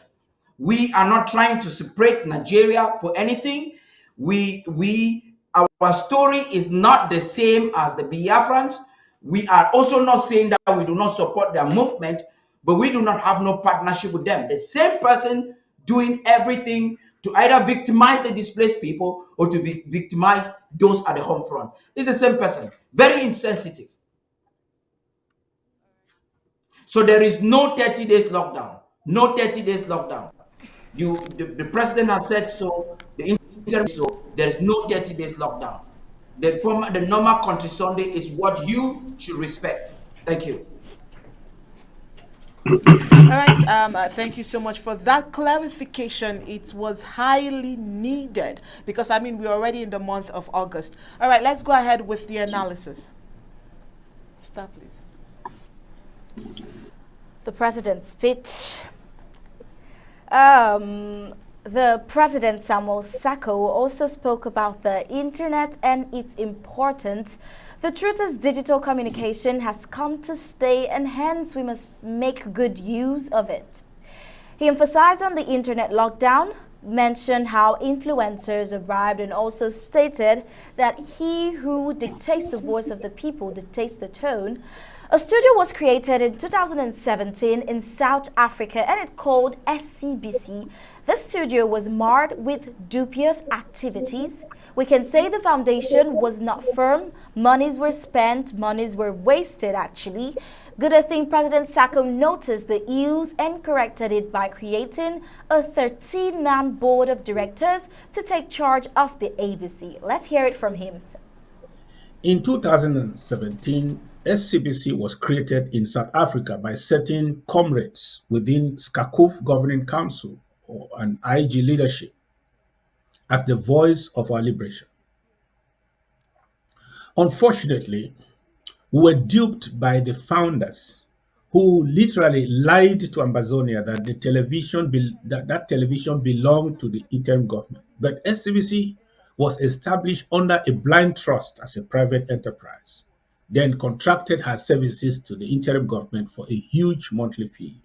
We are not trying to separate Nigeria for anything. Our story is not the same as the Biafrans. We are also not saying that we do not support their movement, but we do not have no partnership with them. The same person doing everything to either victimize the displaced people or to victimize those at the home front. It's the same person. Very insensitive. So there is no 30 days lockdown. No 30 days lockdown. The president has said so. The interim so. There is no 30 days lockdown. The normal country Sunday is what you should respect. Thank you. All right, thank you so much for that clarification. It was highly needed because, I mean, we're already in the month of August. All right, let's go ahead with the analysis. Stop, please. The president's speech. The President Samuel Sako also spoke about the internet and its importance. The truth is, digital communication has come to stay, and hence we must make good use of it. He emphasized on the internet lockdown, mentioned how influencers arrived, and also stated that he who dictates the voice of the people dictates the tone. A studio was created in 2017 in South Africa and it called SCBC. The studio was marred with dubious activities. We can say the foundation was not firm, monies were spent, monies were wasted actually. Good thing President Sako noticed the ills and corrected it by creating a 13-man board of directors to take charge of the ABC. Let's hear it from him. In 2017, SCBC was created in South Africa by certain comrades within SCACUF Governing Council and IG leadership as the voice of our liberation. Unfortunately, we were duped by the founders who literally lied to Ambazonia that the television belonged to the interim government. But SCBC was established under a blind trust as a private enterprise, then contracted her services to the interim government for a huge monthly fee.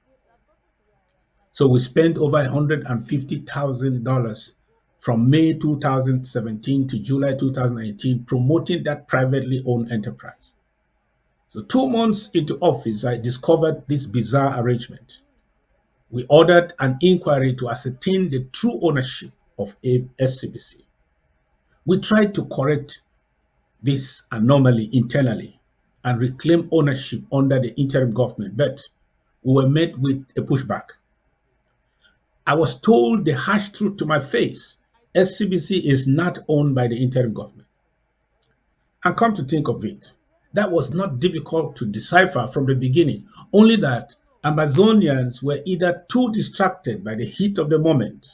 So we spent over $150,000 from May 2017 to July 2018 promoting that privately owned enterprise. So 2 months into office, I discovered this bizarre arrangement. We ordered an inquiry to ascertain the true ownership of SCBC. We tried to correct this anomaly internally and reclaim ownership under the interim government, but we were met with a pushback. I was told the harsh truth to my face. SCBC is not owned by the interim government. And come to think of it, that was not difficult to decipher from the beginning, only that Ambazonians were either too distracted by the heat of the moment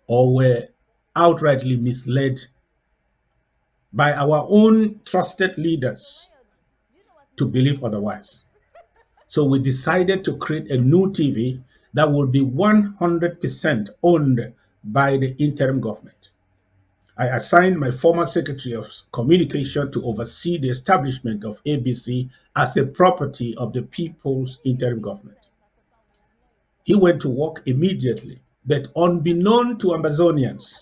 or were outrightly misled by our own trusted leaders to believe otherwise. So we decided to create a new TV that will be 100% owned by the interim government. I assigned my former Secretary of Communication to oversee the establishment of ABC as a property of the People's Interim Government. He went to work immediately, but unbeknown to Ambazonians,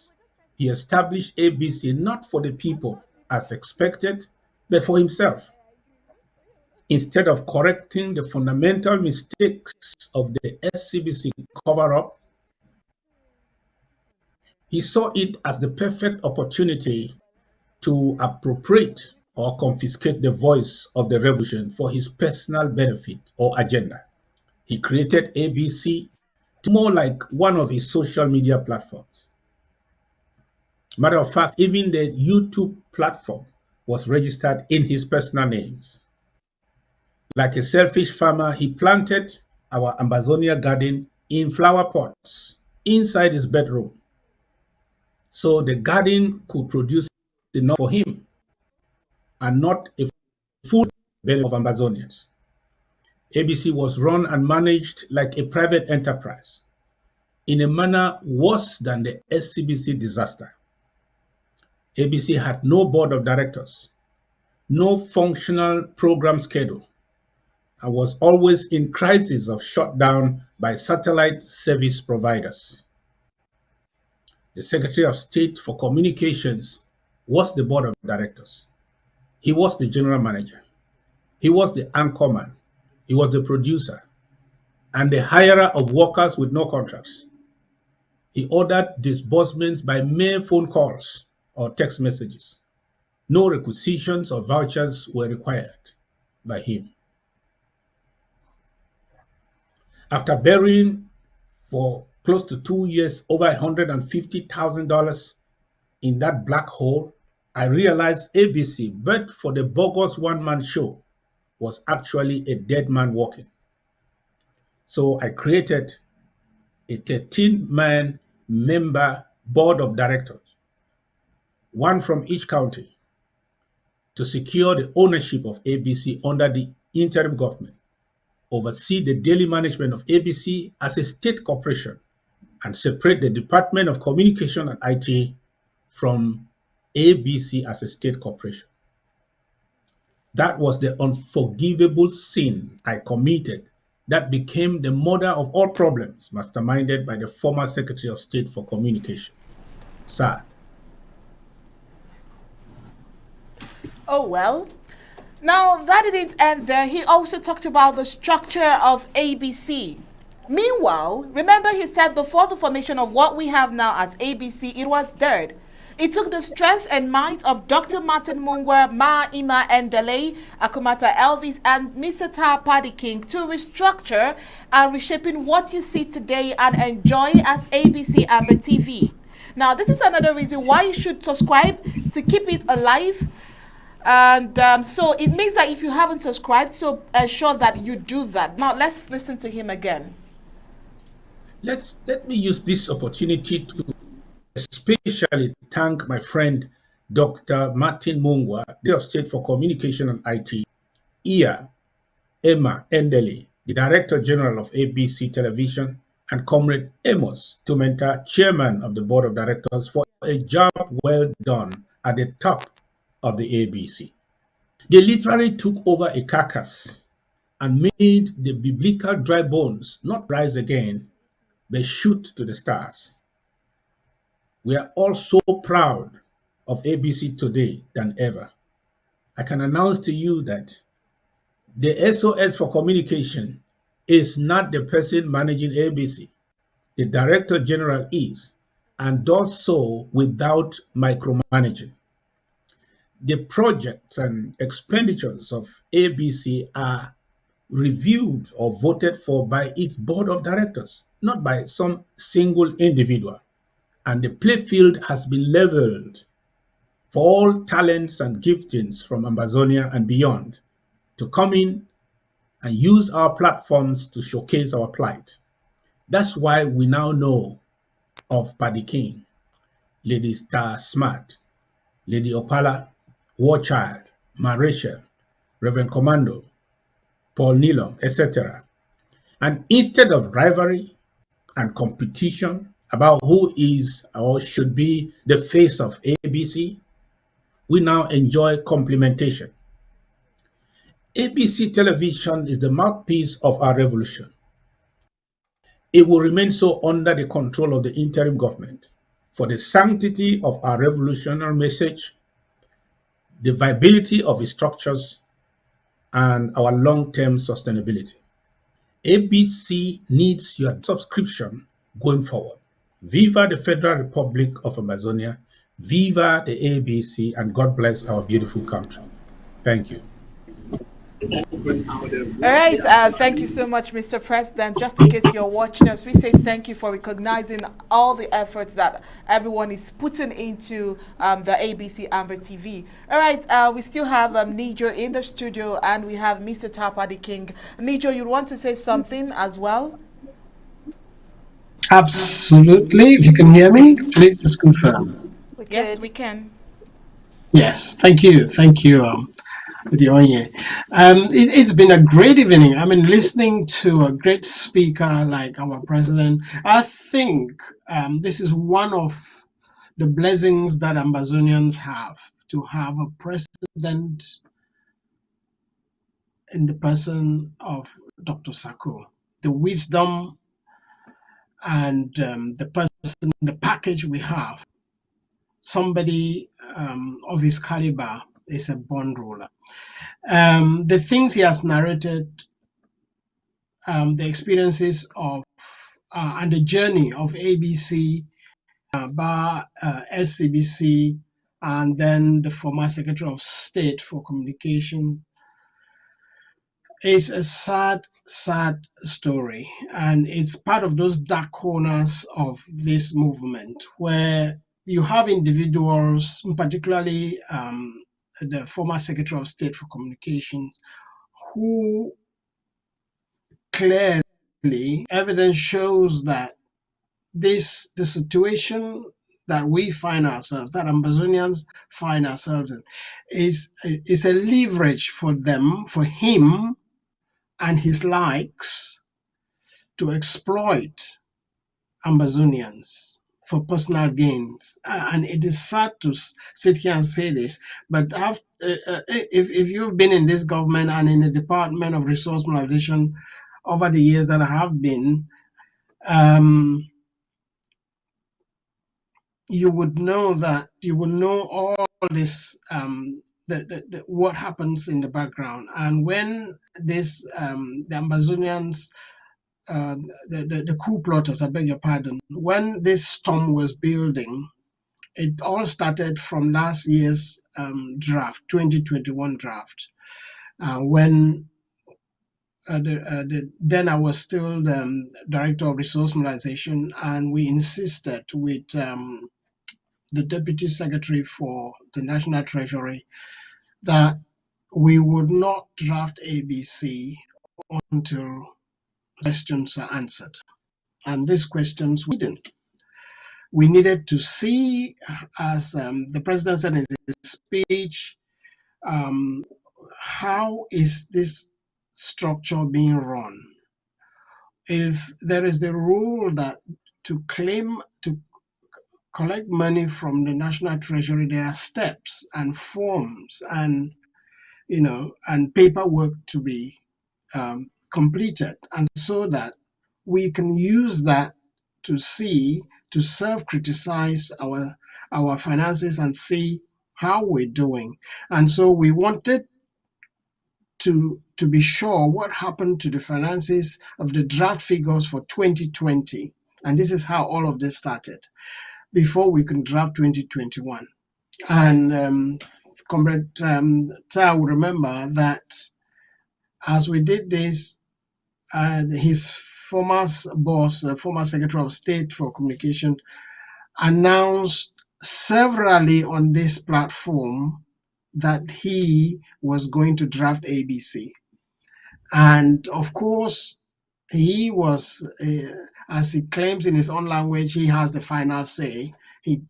he established ABC not for the people as expected, but for himself. Instead of correcting the fundamental mistakes of the SCBC cover-up, he saw it as the perfect opportunity to appropriate or confiscate the voice of the revolution for his personal benefit or agenda. He created ABC to more like one of his social media platforms. Matter of fact, even the YouTube platform was registered in his personal names. Like a selfish farmer, he planted our Ambazonia garden in flower pots inside his bedroom, so the garden could produce enough for him and not a full belly of Ambazonians. ABC was run and managed like a private enterprise in a manner worse than the SCBC disaster. ABC had no board of directors, no functional program schedule, and was always in crisis of shutdown by satellite service providers. The Secretary of State for Communications was the board of directors. He was the general manager. He was the anchorman. He was the producer and the hirer of workers with no contracts. He ordered disbursements by mere phone calls or text messages. No requisitions or vouchers were required by him. After burying for close to 2 years over $150,000 in that black hole, I realized ABC, but for the bogus one-man show, was actually a dead man walking. So I created a 13-man member board of directors, one from each county, to secure the ownership of ABC under the interim government, oversee the daily management of ABC as a state corporation, and separate the Department of Communication and IT from ABC as a state corporation. That was the unforgivable sin I committed that became the mother of all problems, masterminded by the former Secretary of State for Communication. Sad. Oh, well. Now, that didn't end there. He also talked about the structure of ABC. Meanwhile, remember he said before the formation of what we have now as ABC, it was dead. It took the strength and might of Dr. Martin Mungwer, Ma Ima Endele, Akumata Elvis, and Mr. Ta Paddy King to restructure and reshaping what you see today and enjoy as ABC Amba TV. Now, this is another reason why you should subscribe to keep it alive. And so it means that if you haven't subscribed, so ensure that you do that. Now, let's listen to him again. Let me use this opportunity to especially thank my friend Dr. Martin Mungwa, the of State for Communication and IT, Emma Endele, the Director General of ABC Television, and Comrade Amos Tumenta, Chairman of the Board of Directors, for a job well done at the top of the ABC. They literally took over a carcass and made the biblical dry bones not rise again, but shoot to the stars. We are all so proud of ABC today than ever. I can announce to you that the SOS for Communication is not the person managing ABC. The Director General is, and does so without micromanaging. The projects and expenditures of ABC are reviewed or voted for by its board of directors, not by some single individual. And the playfield has been leveled for all talents and giftings from Ambazonia and beyond to come in and use our platforms to showcase our plight. That's why we now know of Paddy King, Lady Star Smart, Lady Opala, War Child, Marisha, Reverend Commando, Paul Nilom, etc. And instead of rivalry and competition about who is or should be the face of ABC, we now enjoy complementation. ABC television is the mouthpiece of our revolution. It will remain so under the control of the interim government for the sanctity of our revolutionary message, the viability of its structures, and our long-term sustainability. ABC needs your subscription going forward. Viva the Federal Republic of Amazonia, viva the ABC, and God bless our beautiful country. Thank you. All right, thank you so much, Mr. President. Just in case you're watching us, we say thank you for recognizing all the efforts that everyone is putting into the ABC Amber TV. All right, we still have Nijo in the studio, and we have Mr. Tapadi King. Nijo, you want to say something as well? Absolutely. If you can hear me, please just confirm. Yes, we can. Yes, thank you. Thank you, Dionye. It's been a great evening. I mean, listening to a great speaker like our president, I think this is one of the blessings that Ambazonians have, to have a president in the person of Dr. Sako. The wisdom and the person, the package we have, somebody of his caliber is a born ruler. The things he has narrated, the experiences of and the journey of ABC, SCBC, and then the former Secretary of State for Communication, is a sad, sad story. And it's part of those dark corners of this movement where you have individuals, particularly the former Secretary of State for Communication, who clearly evidence shows that the situation that we find ourselves, that Amazonians find ourselves in, is a leverage for them, for him and his likes, to exploit Amazonians for personal gains. And it is sad to sit here and say this, but if you've been in this government and in the Department of Resource Mobilization over the years that I have been, you would know all this, what happens in the background. And when this the Amazonians, the coup plotters, I beg your pardon, when this storm was building, it all started from last year's draft, 2021 draft, when then I was still the Director of Resource Mobilization, and we insisted with the Deputy Secretary for the National Treasury that we would not draft ABC until questions are answered. And these questions we didn't. We needed to see, as the President said in his speech, how is this structure being run? If there is the rule that to collect money from the National Treasury, there are steps and forms and and paperwork to be completed, and so that we can use that to self-criticize our finances and see how we're doing. And so we wanted to be sure what happened to the finances of the draft figures for 2020, and this is how all of this started, before we can draft 2021. And Comrade Ta will remember that as we did this, his former boss, former Secretary of State for Communication, announced severally on this platform that he was going to draft ABC. And of course, he was, as he claims in his own language, he has the final say. He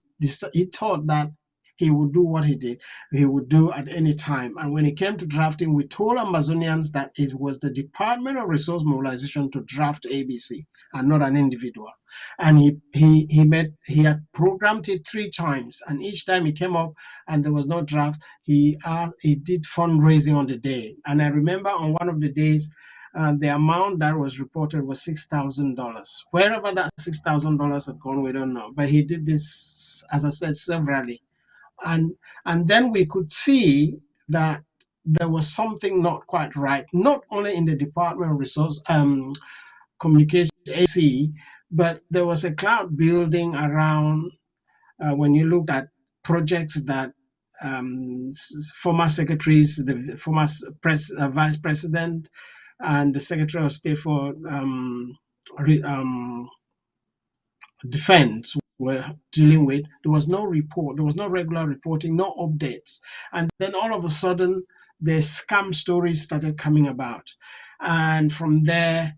thought that he would do what he did. He would do at any time. And when it came to drafting, we told Amazonians that it was the Department of Resource Mobilization to draft ABC and not an individual. And he had programmed it 3 times, and each time he came up and there was no draft, he did fundraising on the day. And I remember on one of the days, the amount that was reported was $6,000. Wherever that $6,000 had gone, we don't know. But he did this, as I said, severally, and then we could see that there was something not quite right, not only in the Department of Resource Communication AC, but there was a cloud building around when you looked at projects that former secretaries, the former vice president, and the Secretary of State for Defense were dealing with. There was no report, there was no regular reporting, no updates. And then all of a sudden, the scam stories started coming about. And from there,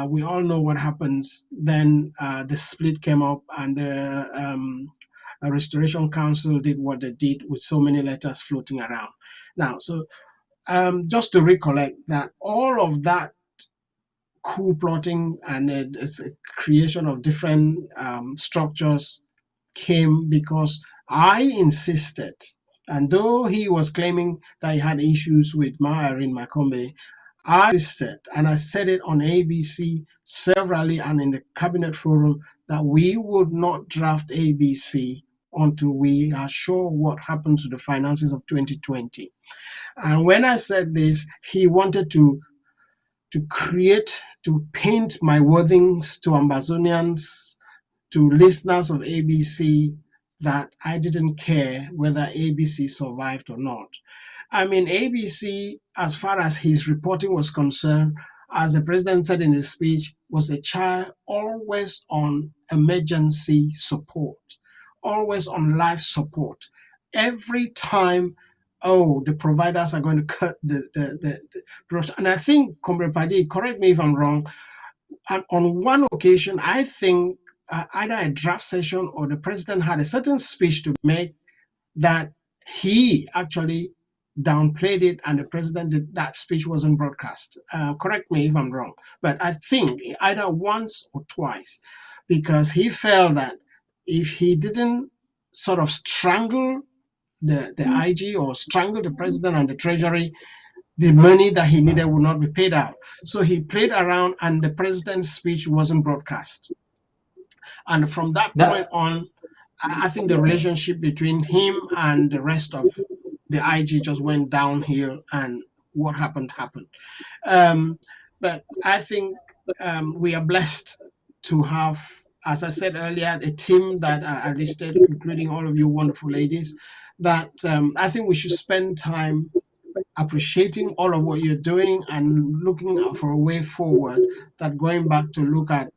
we all know what happens. Then the split came up, and the Restoration Council did what they did with so many letters floating around. Now, so just to recollect that all of that coup plotting and it's a creation of different structures came because I insisted, and though he was claiming that he had issues with Irene Makombe, I insisted, and I said it on ABC severally and in the cabinet forum, that we would not draft ABC until we are sure what happens to the finances of 2020. And when I said this, he wanted to paint my wordings to Ambazonians, to listeners of ABC, that I didn't care whether ABC survived or not. I mean, ABC, as far as his reporting was concerned, as the president said in his speech, was a child always on emergency support, always on life support. Every time, oh, the providers are going to cut the production. And I think, Comrade Padi, correct me if I'm wrong, and on one occasion, I think either a draft session or the president had a certain speech to make that he actually downplayed it, and the president did, that speech wasn't broadcast. Correct me if I'm wrong, but I think either once or twice, because he felt that if he didn't sort of strangle the IG or strangle the president and the treasury, the money that he needed would not be paid out. So he played around, and the president's speech wasn't broadcast. And from that point on, I think the relationship between him and the rest of the IG just went downhill, and what happened. But I think we are blessed to have, as I said earlier, a team that I listed, including all of you wonderful ladies, that I think we should spend time appreciating all of what you're doing and looking for a way forward, that going back to look at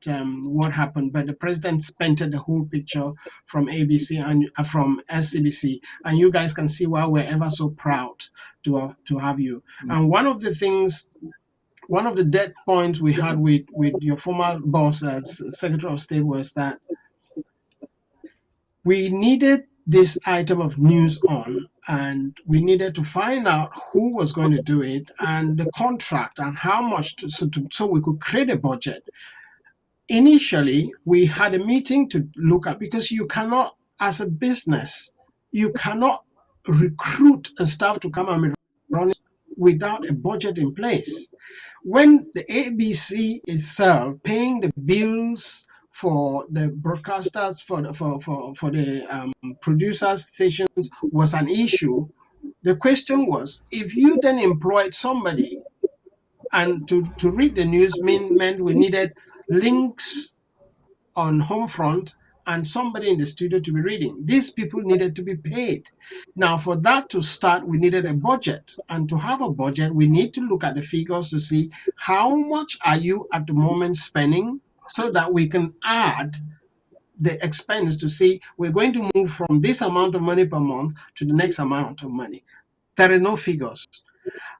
what happened. But the president painted the whole picture from ABC and from SCBC, and you guys can see why we're ever so proud to have you. And one of the dead points we had with your former boss as Secretary of State was that we needed this item of news on, and we needed to find out who was going to do it and the contract and how much so we could create a budget. Initially, we had a meeting to look at, because you cannot, as a business, you cannot recruit a staff to come and run it without a budget in place. When the ABC itself paying the bills for the broadcasters, for the producers stations was an issue, the question was, if you then employed somebody and to read the news meant we needed links on home front and somebody in the studio to be reading. These people needed to be paid. Now, for that to start, we needed a budget. And to have a budget, we need to look at the figures to see how much are you at the moment spending, so that we can add the expense to see we're going to move from this amount of money per month to the next amount of money. There are no figures.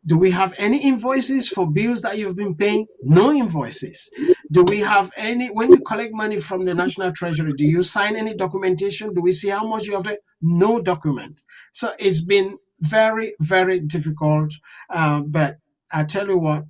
Do we have any invoices for bills that you've been paying? No invoices. Do we have any, when you collect money from the National Treasury, do you sign any documentation? Do we see how much you have? No document. So it's been very, very difficult. But I tell you what,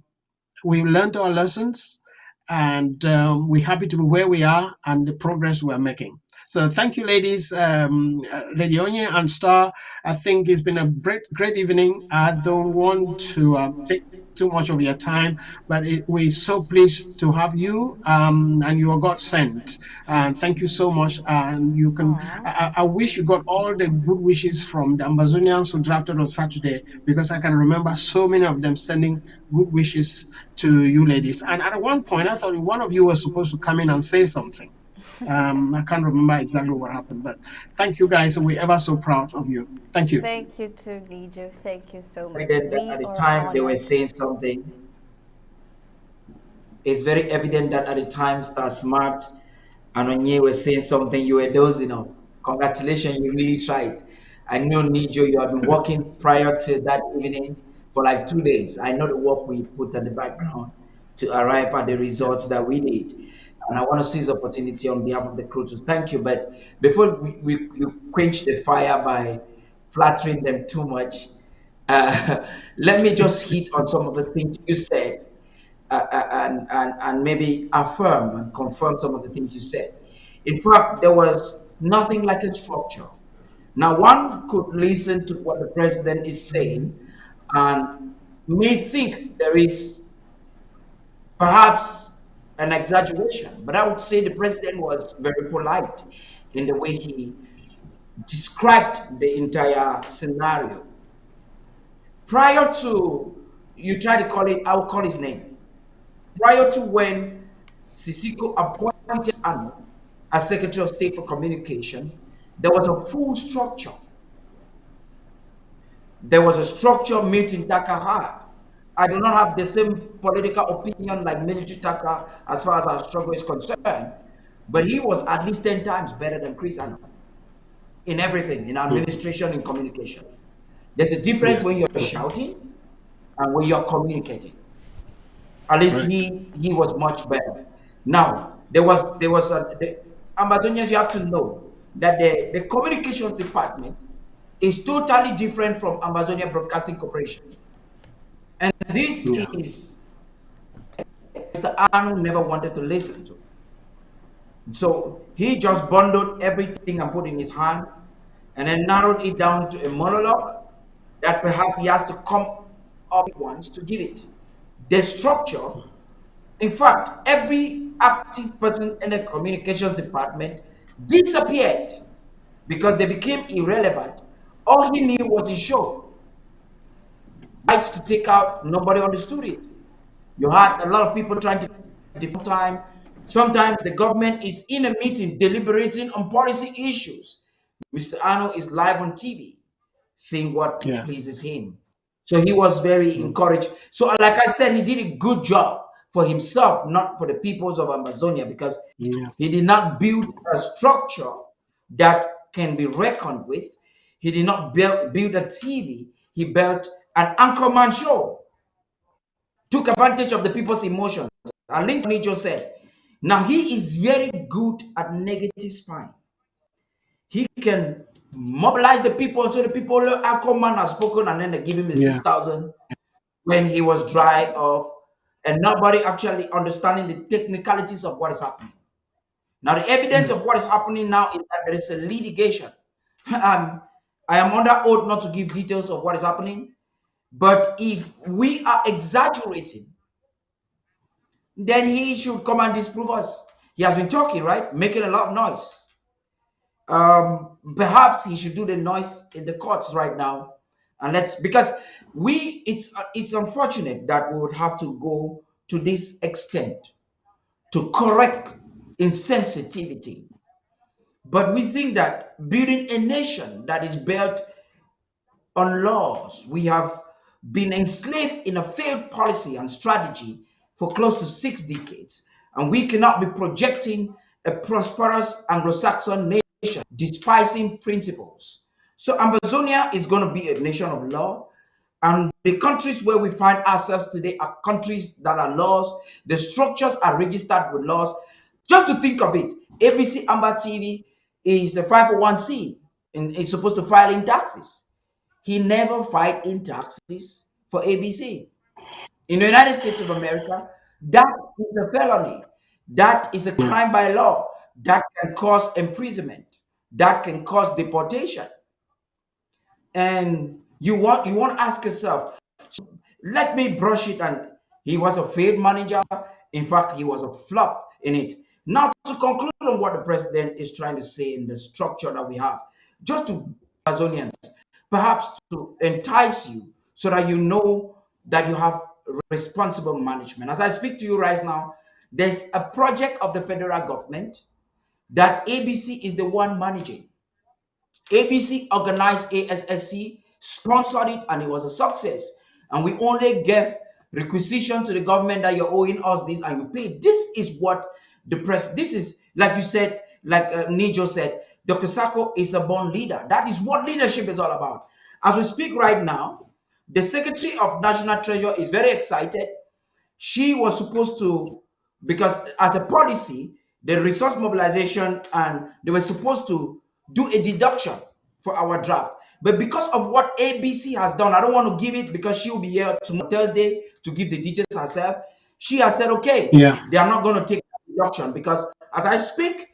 we learned our lessons, and we're happy to be where we are and the progress we're making. So thank you, ladies, Lady Onye and Star. I think it's been a great evening. I don't want to take too much of your time, but we're so pleased to have you, and you are God sent. And thank you so much. And you can, I wish you got all the good wishes from the Ambazonians who drafted on Saturday, because I can remember so many of them sending good wishes to you ladies. And at one point, I thought one of you was supposed to come in and say something. I can't remember exactly what happened, but thank you guys. We're ever so proud of you. Thank you. Thank you too, Nijo. Thank you so much. Evident that We at the are time they were honored. saying something, it's very evident that at the time Star Smart and Onye were saying something, you were dozing off. Congratulations, you really tried. I know, Nijo, you have been working prior to that evening for like 2 days. I know the work we put at the background to arrive at the results that we did. And I want to seize the opportunity on behalf of the crew to thank you. But before we quench the fire by flattering them too much, let me just hit on some of the things you said, and maybe affirm and confirm some of the things you said. In fact, there was nothing like a structure. Now, one could listen to what the president is saying and may think there is perhaps an exaggeration, but I would say the president was very polite in the way he described the entire scenario. Prior to, you try to call it, I'll call his name. Prior to when Sisiko appointed Amba as Secretary of State for Communication, there was a full structure. There was a structure Milton Taka had. I do not have the same political opinion like Military Taka as far as our struggle is concerned, but he was at least 10 times better than Chris Anna in everything, in administration, in communication. There's a difference when you're shouting and when you're communicating. At least he was much better. Now the Amazonians, you have to know that the communications department is totally different from Amazonia Broadcasting Corporation. And this is Mr. Arnold never wanted to listen to. So he just bundled everything and put in his hand and then narrowed it down to a monologue that perhaps he has to come up once to give it. The structure, in fact, every active person in the communications department disappeared because they became irrelevant. All he knew was his show. Rights to take out, nobody understood it. You had a lot of people trying to define time. Sometimes the government is in a meeting deliberating on policy issues. Mr. Arnold is live on TV saying what pleases him. So he was very encouraged. So like I said, he did a good job for himself, not for the peoples of Amazonia, because he did not build a structure that can be reckoned with. He did not build a TV. He built an anchorman show. Took advantage of the people's emotions. And Lincoln just said, now he is very good at negative spying. He can mobilize the people, and so the people, Anchorman has spoken, and then they give him the 6,000 when he was dry off, and nobody actually understanding the technicalities of what is happening. Now, the evidence of what is happening now is that there is a litigation. I am under oath not to give details of what is happening, but if we are exaggerating, then he should come and disprove us. He has been talking, right? Making a lot of noise. Perhaps he should do the noise in the courts right now, and because it's unfortunate that we would have to go to this extent to correct insensitivity, but we think that building a nation that is built on laws, we have been enslaved in a failed policy and strategy for close to 6 decades, and we cannot be projecting a prosperous Anglo-Saxon nation despising principles. So Amazonia is going to be a nation of law. And the countries where we find ourselves today are countries that are laws. The structures are registered with laws. Just to think of it, ABC Amba TV is a 501c and is supposed to file in taxes. He never filed in taxes for ABC. In the United States of America, that is a felony. That is a crime by law. That can cause imprisonment. That can cause deportation. And you want to ask yourself, let me brush it, and he was a failed manager. In fact, he was a flop in it. Now, to conclude on what the president is trying to say in the structure that we have, just to Amazonians, perhaps to entice you so that you know that you have responsible management. As I speak to you right now, there's a project of the federal government that ABC is the one managing. ABC organized ASSC, sponsored it, and it was a success. And we only gave requisition to the government that you're owing us this and you pay. This is what the press, this is, like you said, like Nijo said, Dr. Sako is a born leader. That is what leadership is all about. As we speak right now, the Secretary of National Treasury is very excited. She was supposed to, because as a policy, the resource mobilization, and they were supposed to do a deduction for our draft. But because of what ABC has done, I don't want to give it because she will be here tomorrow, Thursday, to give the details herself. She has said, okay, they are not going to take that deduction because as I speak,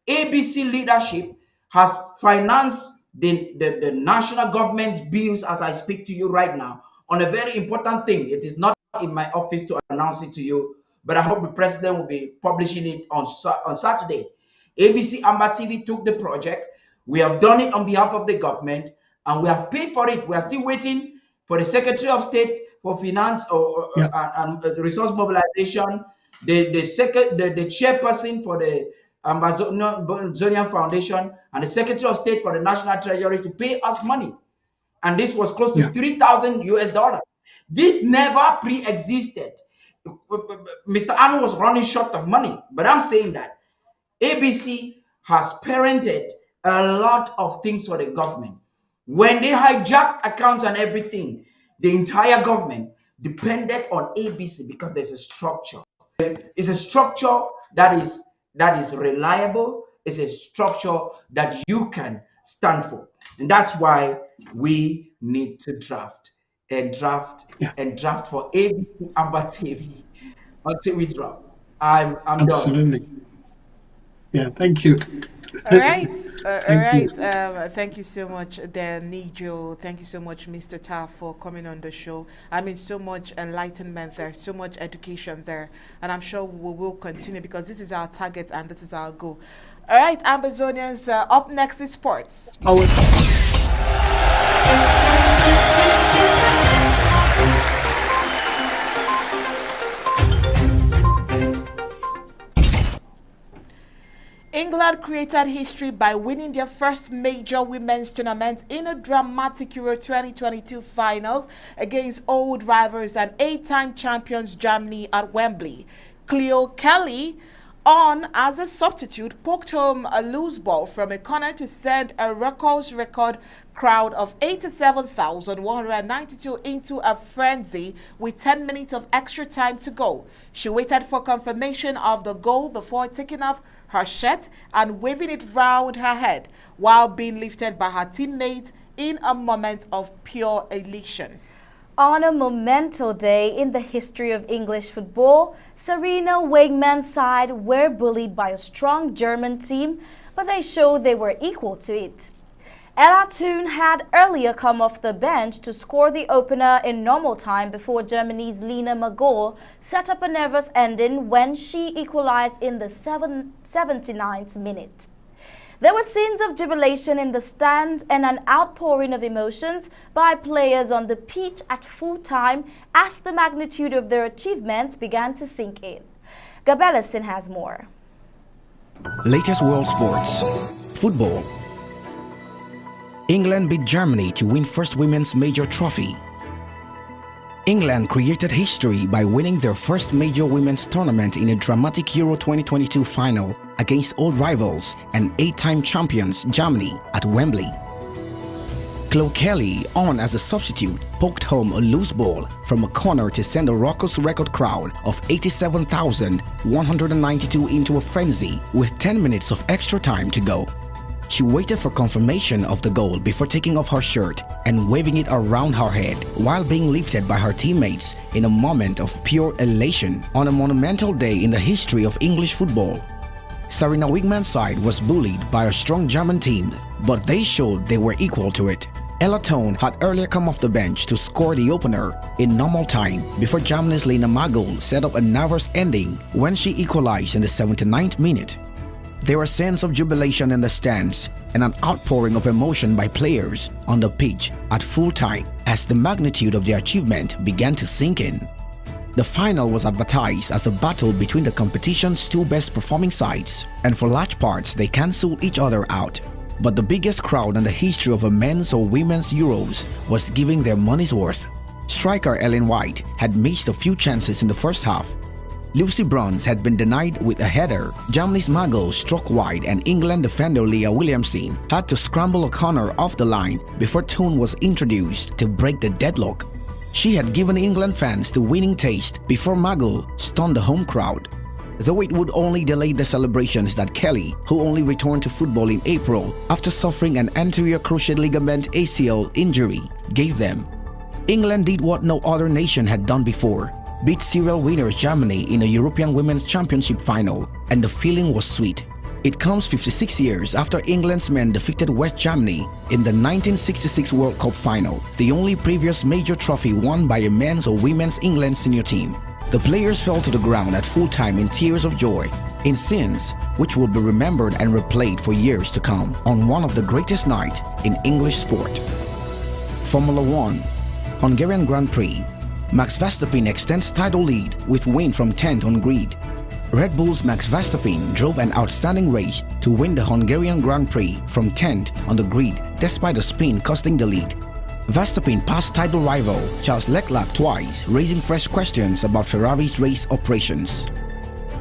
ABC leadership has financed the national government's bills as I speak to you right now on a very important thing. It is not in my office to announce it to you, but I hope the president will be publishing it on Saturday. ABC Amba TV took the project. We have done it on behalf of the government, and we have paid for it. We are still waiting for the Secretary of State for Finance and Resource Mobilization, the chairperson for the Amazonian Foundation, and the Secretary of State for the National Treasury to pay us money. And this was close to 3,000 US dollars. This never pre-existed. Mr. Anu was running short of money, but I'm saying that ABC has parented a lot of things for the government. When they hijacked accounts and everything, the entire government depended on ABC because there's a structure. It's a structure that is reliable. It's a structure that you can stand for. And that's why we need to draft and draft and draft for ABC Amba TV until we draft. I'm Absolutely. done. Yeah, thank you. All right. Thank you so much, Dan Nijo. Thank you so much, Mr. Ta, for coming on the show. I mean, so much enlightenment there, so much education there. And I'm sure we will continue because this is our target and this is our goal. All right, Ambazonians, up next is sports. England created history by winning their first major women's tournament in a dramatic Euro 2022 finals against old rivals and 8-time champions Germany at Wembley. Cleo Kelly, on as a substitute, poked home a loose ball from a corner to send a record crowd of 87,192 into a frenzy with 10 minutes of extra time to go. She waited for confirmation of the goal before taking off her shirt and waving it round her head while being lifted by her teammates in a moment of pure elation. On a monumental day in the history of English football, Serena Wigman's side were bullied by a strong German team, but they showed they were equal to it. Ella Toon had earlier come off the bench to score the opener in normal time before Germany's Lena Magor set up a nervous ending when she equalized in the 79th minute. There were scenes of jubilation in the stands and an outpouring of emotions by players on the pitch at full time as the magnitude of their achievements began to sink in. Gabellison has more. Latest world sports. Football. England beat Germany to win first women's major trophy. England created history by winning their first major women's tournament in a dramatic Euro 2022 final against old rivals and 8-time champions Germany at Wembley. Chloe Kelly, on as a substitute, poked home a loose ball from a corner to send a raucous record crowd of 87,192 into a frenzy with 10 minutes of extra time to go. She waited for confirmation of the goal before taking off her shirt and waving it around her head while being lifted by her teammates in a moment of pure elation on a monumental day in the history of English football. Sarina Wigman's side was bullied by a strong German team, but they showed they were equal to it. Ella Tone had earlier come off the bench to score the opener in normal time before Germany's Lena Magel set up a nervous ending when she equalized in the 79th minute. There was a sense of jubilation in the stands and an outpouring of emotion by players on the pitch at full time as the magnitude of their achievement began to sink in. The final was advertised as a battle between the competition's two best performing sides, and for large parts they cancelled each other out. But the biggest crowd in the history of a men's or women's Euros was giving their money's worth. Striker Ellen White had missed a few chances in the first half. Lucy Bronze had been denied with a header. Germany's Magel struck wide and England defender Leah Williamson had to scramble a corner off the line before Tone was introduced to break the deadlock. She had given England fans the winning taste before Magel stunned the home crowd. Though it would only delay the celebrations that Kelly, who only returned to football in April after suffering an anterior cruciate ligament ACL injury, gave them. England did what no other nation had done before, beat serial winners Germany in a European Women's Championship final, and the feeling was sweet. It comes 56 years after England's men defeated West Germany in the 1966 World Cup final, the only previous major trophy won by a men's or women's England senior team. The players fell to the ground at full time in tears of joy, in scenes which will be remembered and replayed for years to come on one of the greatest nights in English sport. Formula 1, Hungarian Grand Prix. Max Verstappen extends title lead with win from 10th on grid. Red Bull's Max Verstappen drove an outstanding race to win the Hungarian Grand Prix from 10th on the grid despite a spin costing the lead. Verstappen passed title rival Charles Leclerc twice, raising fresh questions about Ferrari's race operations.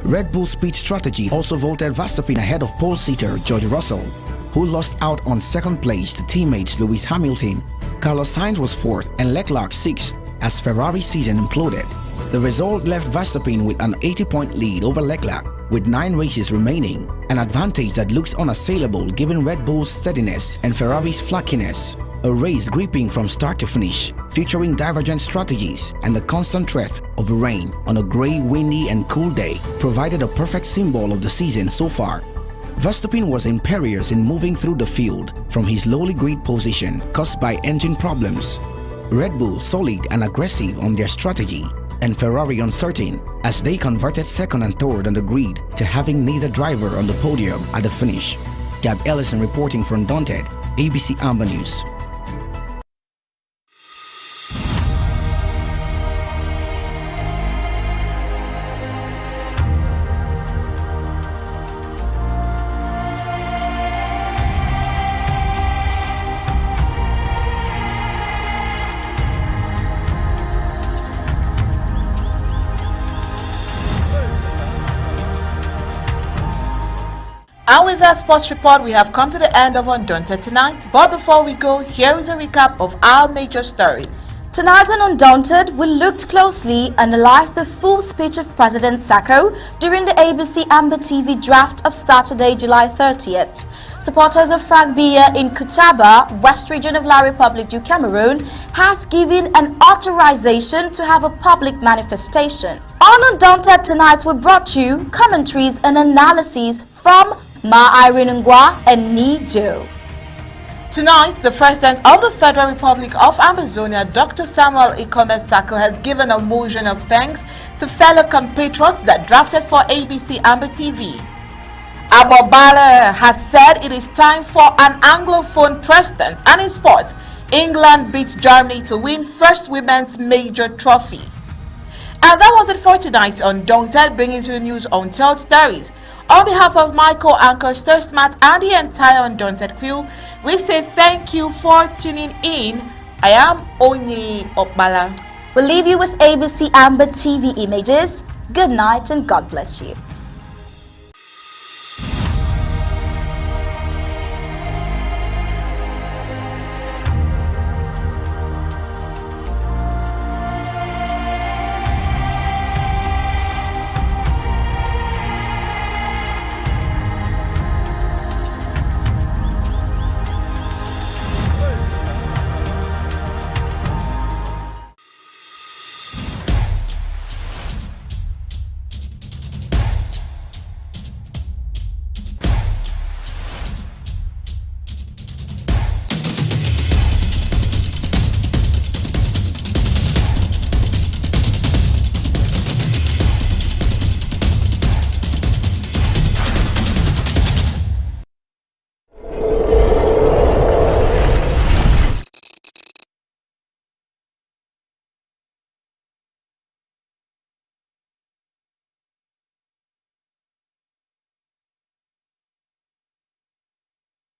Red Bull's speed strategy also vaulted Verstappen ahead of pole sitter George Russell, who lost out on second place to teammates Lewis Hamilton. Carlos Sainz was fourth and Leclerc sixth as Ferrari's season imploded. The result left Verstappen with an 80-point lead over Leclerc with 9 races remaining, an advantage that looks unassailable given Red Bull's steadiness and Ferrari's flakiness. A race gripping from start to finish, featuring divergent strategies and the constant threat of rain on a grey, windy and cool day provided a perfect symbol of the season so far. Verstappen was imperious in moving through the field from his lowly grid position caused by engine problems. Red Bull solid and aggressive on their strategy, and Ferrari uncertain as they converted second and third on the grid to having neither driver on the podium at the finish. Gab Ellison reporting from Daunted, ABC Amba News. And with that sports report, we have come to the end of Undaunted tonight. But before we go, here is a recap of our major stories. Tonight on Undaunted, we looked closely and analyzed the full speech of President Sako during the ABC Amba TV draft of Saturday, July 30th. Supporters of Frank Biya in Kutaba, West Region of La Republique du Cameroon, has given an authorization to have a public manifestation. On Undaunted tonight, we brought you commentaries and analyses from Ma Irene Ngwa and Ni Jo. Tonight, the President of the Federal Republic of Amazonia, Dr. Samuel Ikome Sako, has given a motion of thanks to fellow compatriots that drafted for ABC Amba TV. Abobale has said it is time for an Anglophone president, and in sports, England beats Germany to win first women's major trophy. And that was it for tonight on Undaunted, bringing you the news on Untold Stories. On behalf of Michael, Anchor, Stursmat, and the entire Undaunted crew, we say thank you for tuning in. I am Onyi Okbala. We'll leave you with ABC Amba TV images. Good night and God bless you.